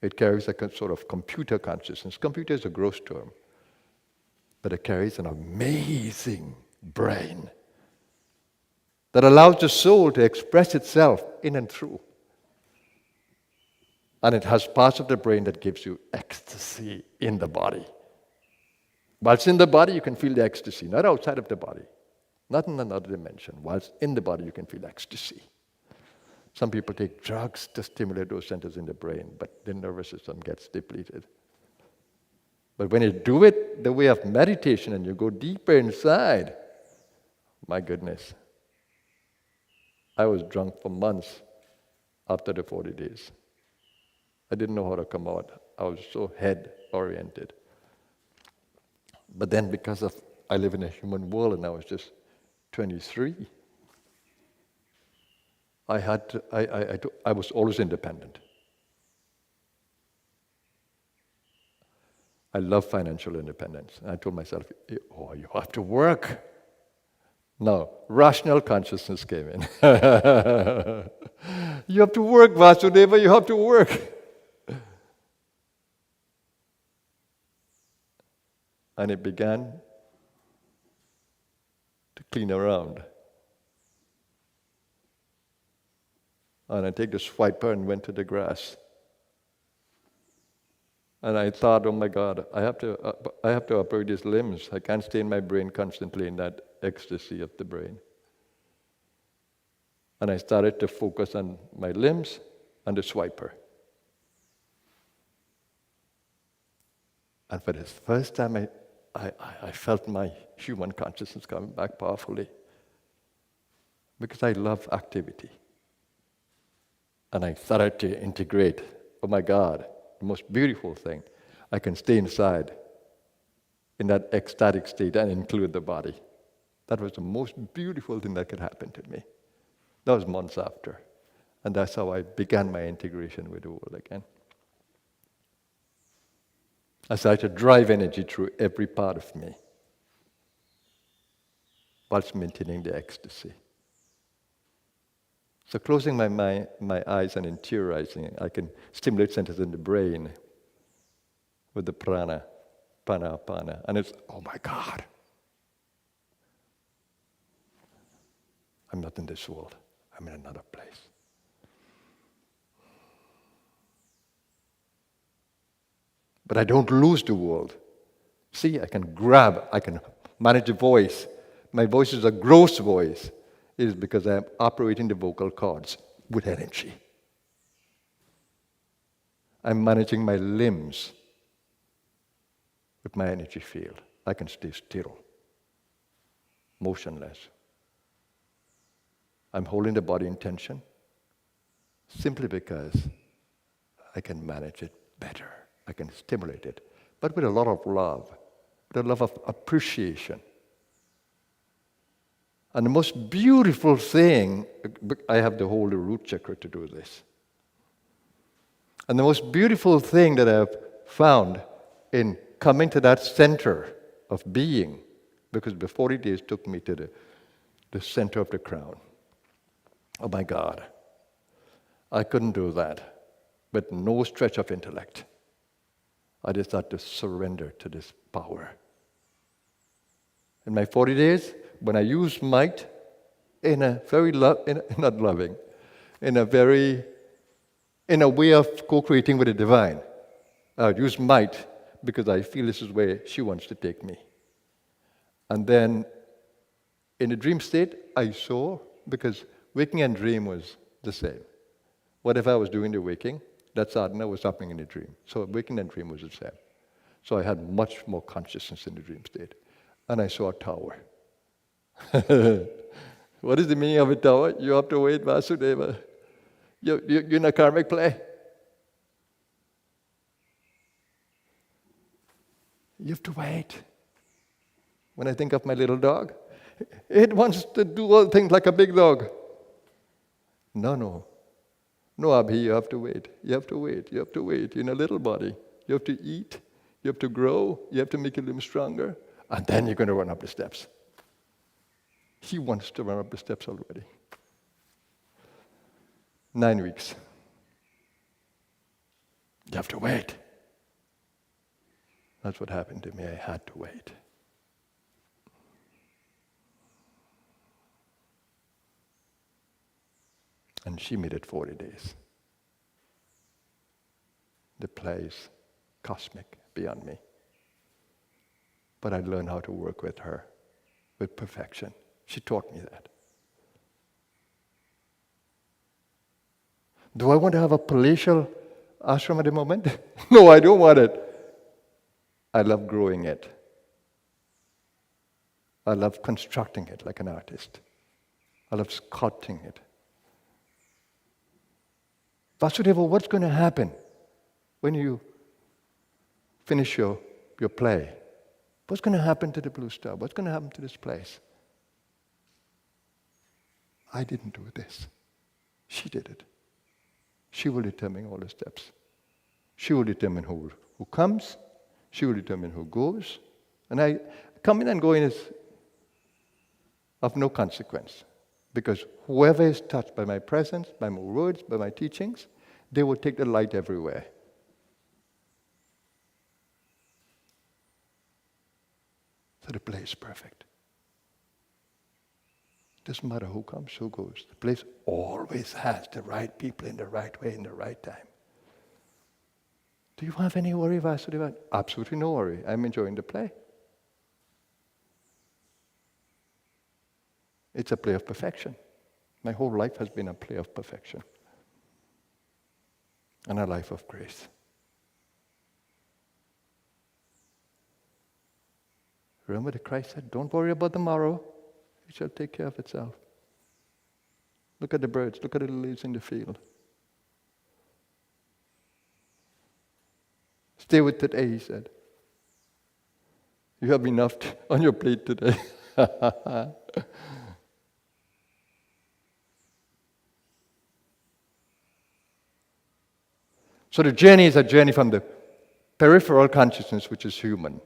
It carries a sort of computer consciousness. Computer is a gross term, but it carries an amazing brain that allows the soul to express itself in and through. And it has parts of the brain that gives you ecstasy in the body. Whilst in the body, you can feel the ecstasy, not outside of the body, not in another dimension. Whilst in the body, you can feel ecstasy. Some people take drugs to stimulate those centers in the brain, but the nervous system gets depleted. But when you do it the way of meditation and you go deeper inside, my goodness, I was drunk for months after the 40 days. I didn't know how to come out. I was so head-oriented. But then because of I live in a human world and I was just 23, I was always independent. I love financial independence. And I told myself, oh, you have to work. Now, rational consciousness came in. You have to work, Vasudeva, you have to work. And it began to clean around. And I take the swiper and went to the grass. And I thought, oh my God, I have to operate these limbs. I can't stay in my brain constantly in that ecstasy of the brain. And I started to focus on my limbs and the swiper. And for the first time, I felt my human consciousness coming back powerfully. Because I love activity. And I started to integrate, oh my God, the most beautiful thing. I can stay inside in that ecstatic state and include the body. That was the most beautiful thing that could happen to me. That was months after. And that's how I began my integration with the world again. I started to drive energy through every part of me whilst maintaining the ecstasy. So closing my eyes and interiorizing, I can stimulate centers in the brain with the prana, apana. And it's, oh my God. I'm not in this world. I'm in another place. But I don't lose the world. See, I can manage a voice. My voice is a gross voice. It is because I am operating the vocal cords with energy. I'm managing my limbs with my energy field. I can stay still, motionless. I'm holding the body in tension simply because I can manage it better. I can stimulate it, but with a lot of love, with a love of appreciation. And the most beautiful thing, I have to hold the root chakra to do this. And the most beautiful thing that I've found in coming to that center of being, because the 40 days took me to the center of the crown. Oh my God, I couldn't do that with no stretch of intellect. I just had to surrender to this power. In my 40 days, when I used might in a very not loving, in a way of co-creating with the divine, I would use might because I feel this is where she wants to take me. And then in the dream state, I saw, because waking and dream was the same. Whatever I was doing the waking, that sadhana was happening in the dream. So waking and dream was the same. So I had much more consciousness in the dream state. And I saw a tower. What is the meaning of a tower? You have to wait, Vasudeva. You're in a karmic play. You have to wait. When I think of my little dog, it wants to do all things like a big dog. No, Abhi, you have to wait. You have to wait. You have to wait. You're in a little body. You have to eat. You have to grow. You have to make your limbs stronger. And then you're going to run up the steps. He wants to run up the steps already. 9 weeks. You have to wait. That's what happened to me. I had to wait. And she made it 40 days. The play is cosmic, beyond me. But I learned how to work with her with perfection. She taught me that. Do I want to have a palatial ashram at the moment? No, I don't want it. I love growing it. I love constructing it like an artist. I love sculpting it. Vasudeva, what's going to happen when you finish your play? What's going to happen to the Blue Star? What's going to happen to this place? I didn't do this. She did it. She will determine all the steps. She will determine who comes. She will determine who goes. And I coming and going is of no consequence. Because whoever is touched by my presence, by my words, by my teachings, they will take the light everywhere. So the place is perfect. Doesn't matter who comes, who goes. The place always has the right people in the right way, in the right time. Do you have any worry, Vasudeva? Absolutely no worry. I'm enjoying the play. It's a play of perfection. My whole life has been a play of perfection. And a life of grace. Remember that Christ said, don't worry about tomorrow. It shall take care of itself. Look at the birds. Look at the lilies in the field. Stay with today, he said. You have enough on your plate today. So the journey is a journey from the peripheral consciousness, which is human,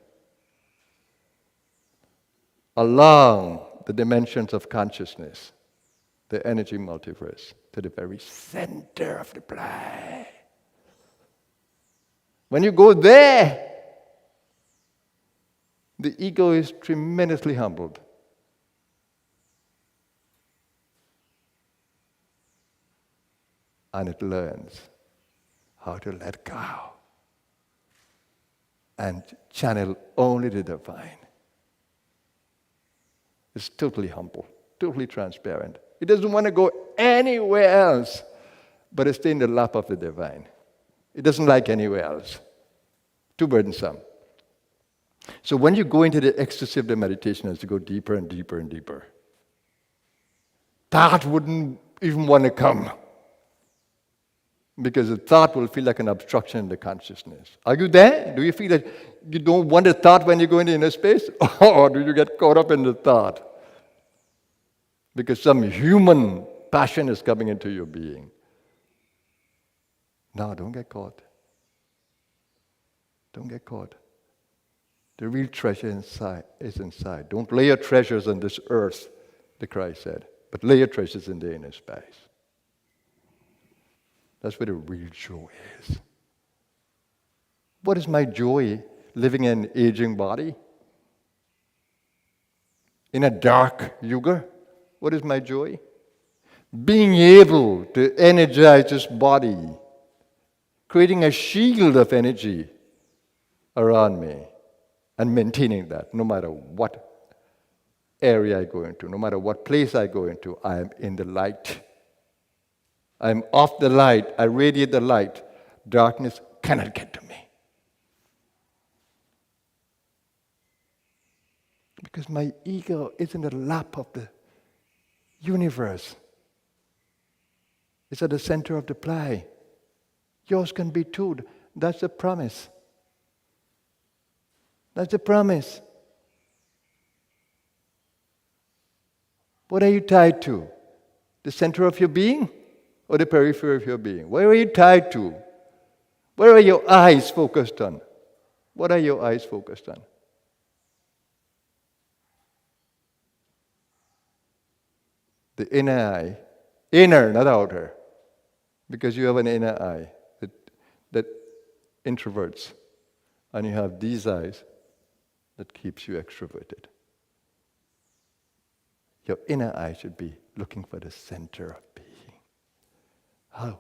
along the dimensions of consciousness, the energy multiverse, to the very center of the play. When you go there, the ego is tremendously humbled. And it learns how to let go and channel only the divine. It's totally humble, totally transparent. It doesn't want to go anywhere else, but it stays in the lap of the divine. It doesn't like anywhere else. Too burdensome. So when you go into the ecstasy of the meditation, as you go deeper and deeper and deeper, thought wouldn't even want to come. Because the thought will feel like an obstruction in the consciousness. Are you there? Do you feel that you don't want a thought when you go into inner space? Or do you get caught up in the thought? Because some human passion is coming into your being. No, don't get caught. Don't get caught. The real treasure inside is inside. Don't lay your treasures on this earth, the Christ said, but lay your treasures in the inner space. That's where the real joy is. What is my joy living in an aging body? In a dark yuga? What is my joy? Being able to energize this body, creating a shield of energy around me, and maintaining that no matter what area I go into, no matter what place I go into, I am in the light. I'm off the light, I radiate the light. Darkness cannot get to me. Because my ego is in the lap of the universe. It's at the center of the play. Yours can be too. That's the promise. That's the promise. What are you tied to? The center of your being or the periphery of your being? Where are you tied to? Where are your eyes focused on? What are your eyes focused on? The inner eye. Inner, not outer. Because you have an inner eye that introverts. And you have these eyes that keeps you extroverted. Your inner eye should be looking for the center of being.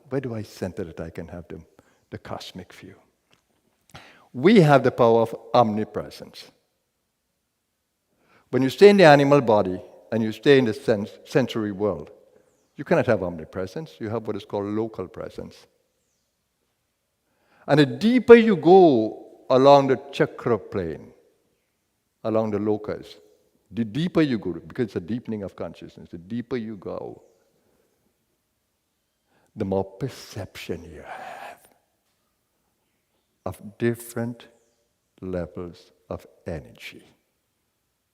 Where do I center that I can have the cosmic view? We have the power of omnipresence. When you stay in the animal body and you stay in the sensory world, you cannot have omnipresence. You have what is called local presence. And the deeper you go along the chakra plane, along the locus, the deeper you go, because it's a deepening of consciousness, the deeper you go, the more perception you have of different levels of energy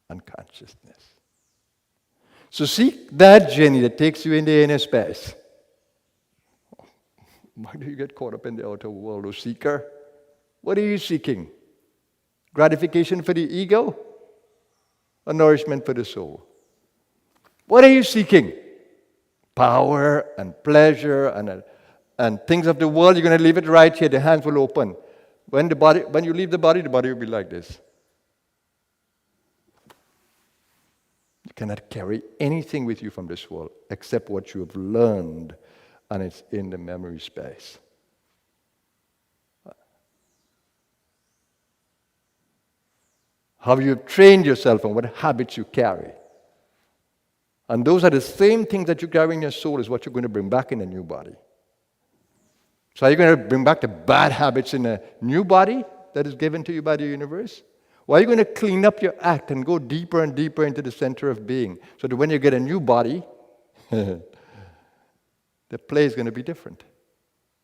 and consciousness. So seek that journey that takes you in the inner space. Why do you get caught up in the outer world, O seeker? What are you seeking? Gratification for the ego or nourishment for the soul? What are you seeking? Power and pleasure and things of the world. You're going to leave it right here. The hands will open. When you leave the body will be like this. You cannot carry anything with you from this world except what you have learned, and it's in the memory space. How you've trained yourself and what habits you carry. And those are the same things that you carry in your soul is what you're going to bring back in a new body. So are you going to bring back the bad habits in a new body that is given to you by the universe? Or are you going to clean up your act and go deeper and deeper into the center of being so that when you get a new body, the play is going to be different.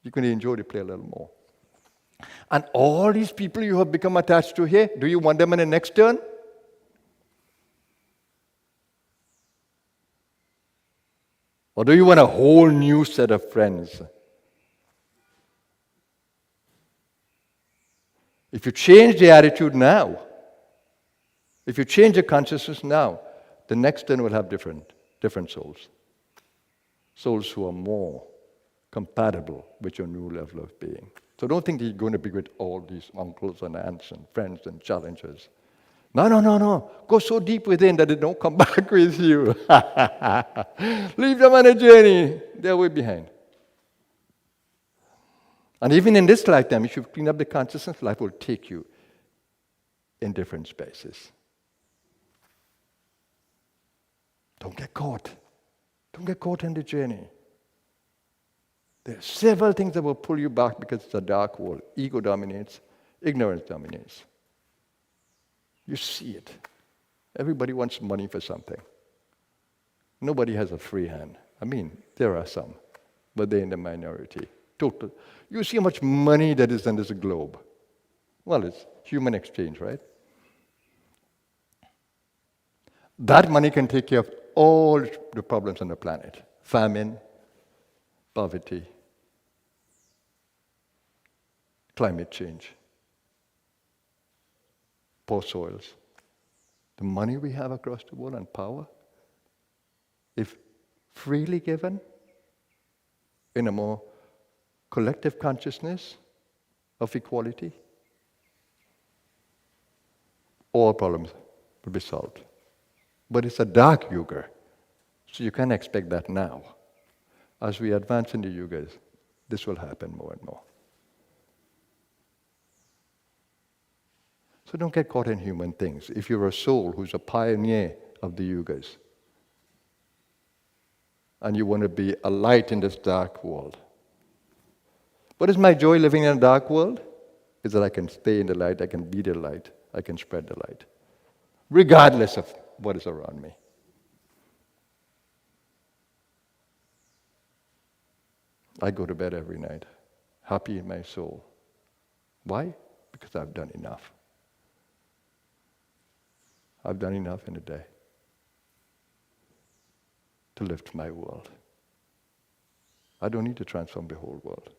You're going to enjoy the play a little more. And all these people you have become attached to here, do you want them in the next turn? Or do you want a whole new set of friends? If you change the attitude now, if you change the consciousness now, the next turn will have different souls. Souls who are more compatible with your new level of being. So don't think that you're going to be with all these uncles and aunts and friends and challengers. No. Go so deep within that they don't come back with you. Leave them on a journey. They're way behind. And even in this lifetime, if you clean up the consciousness, life will take you in different spaces. Don't get caught. Don't get caught in the journey. There are several things that will pull you back because it's a dark world. Ego dominates. Ignorance dominates. You see it. Everybody wants money for something. Nobody has a free hand. I mean, there are some, but they're in the minority. Total. You see how much money that is on this globe. Well, it's human exchange, right? That money can take care of all the problems on the planet. Famine, poverty, climate change, poor soils. The money we have across the world and power, if freely given in a more collective consciousness of equality, all problems will be solved. But it's a dark yuga, so you can't expect that now. As we advance in the yugas, this will happen more and more. So don't get caught in human things. If you're a soul who's a pioneer of the yugas, and you want to be a light in this dark world. What is my joy living in a dark world? Is that I can stay in the light, I can be the light, I can spread the light, regardless of what is around me. I go to bed every night, happy in my soul. Why? Because I've done enough. I've done enough in a day to lift my world. I don't need to transform the whole world.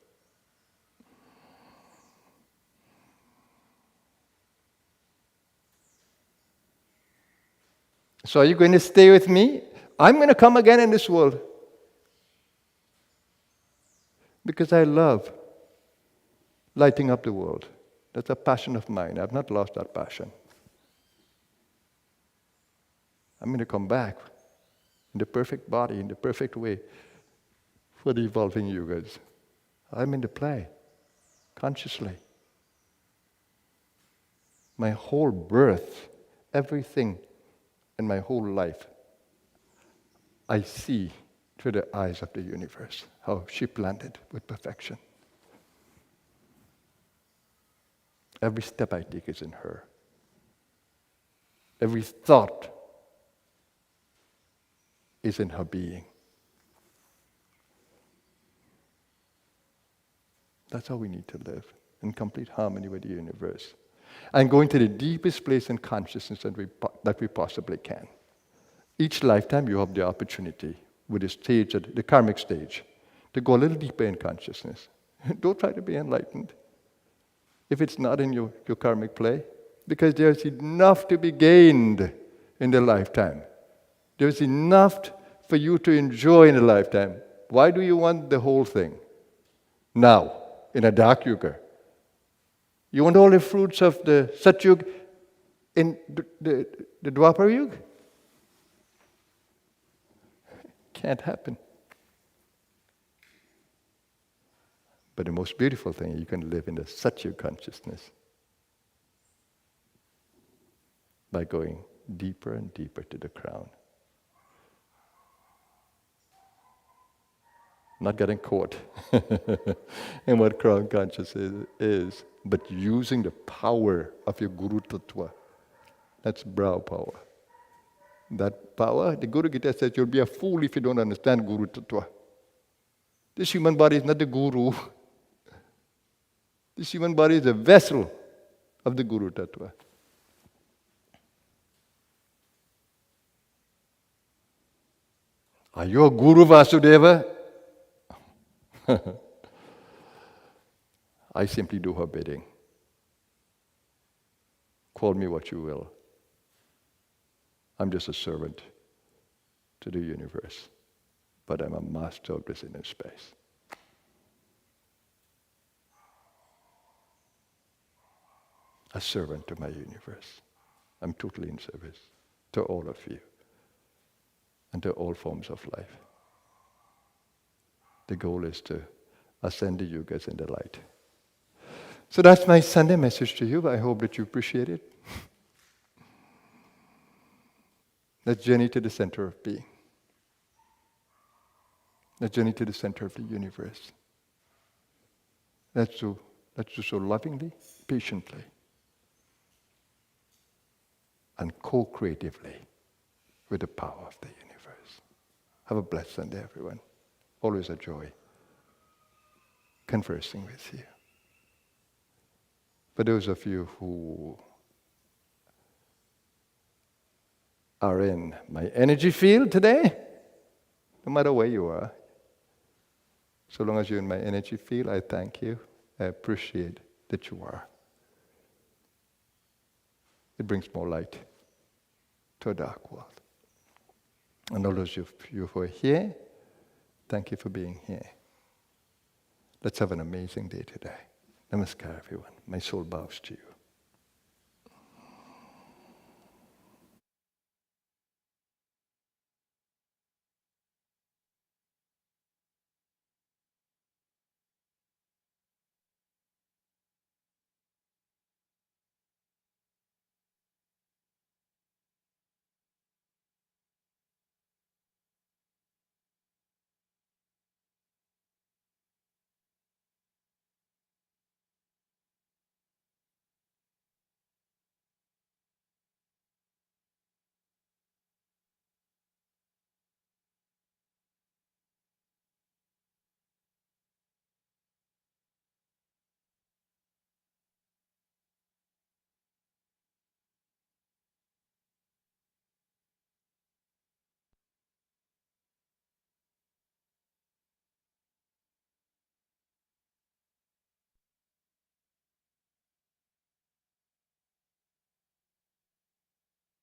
So are you going to stay with me? I'm going to come again in this world. Because I love lighting up the world. That's a passion of mine. I've not lost that passion. I'm going to come back in the perfect body, in the perfect way for the evolving yugas. I'm in the play, consciously. My whole birth, everything in my whole life, I see through the eyes of the universe, how she planned it with perfection. Every step I take is in her. Every thought is in her being. That's how we need to live, in complete harmony with the universe. And going to the deepest place in consciousness that we possibly can. Each lifetime you have the opportunity with the stage, the karmic stage, to go a little deeper in consciousness. Don't try to be enlightened if it's not in your karmic play, because there's enough to be gained in the lifetime. There's enough for you to enjoy in a lifetime. Why do you want the whole thing? Now, in a dark yuga. You want all the fruits of the Satyug in the Dwapara Yuga? Can't happen. But the most beautiful thing, you can live in the Satyug consciousness by going deeper and deeper to the crown. Not getting caught in what crown consciousness is, but using the power of your Guru Tattva. That's brow power. That power, the Guru Gita says, you'll be a fool if you don't understand Guru Tattva. This human body is not the Guru. This human body is a vessel of the Guru Tattva. Are you a Guru, Vasudeva? I simply do her bidding. Call me what you will. I'm just a servant to the universe, but I'm a master of this inner space. A servant to my universe. I'm totally in service to all of you and to all forms of life. The goal is to ascend the yugas in the light. So that's my Sunday message to you. I hope that you appreciate it. Let's journey to the center of being. Let's journey to the center of the universe. Let's do so lovingly, patiently, and co-creatively with the power of the universe. Have a blessed Sunday, everyone. Always a joy conversing with you. For those of you who are in my energy field today, no matter where you are, so long as you're in my energy field, I thank you. I appreciate that you are. It brings more light to a dark world. And all those of you who are here, thank you for being here. Let's have an amazing day today. Namaskar, everyone. My soul bows to you.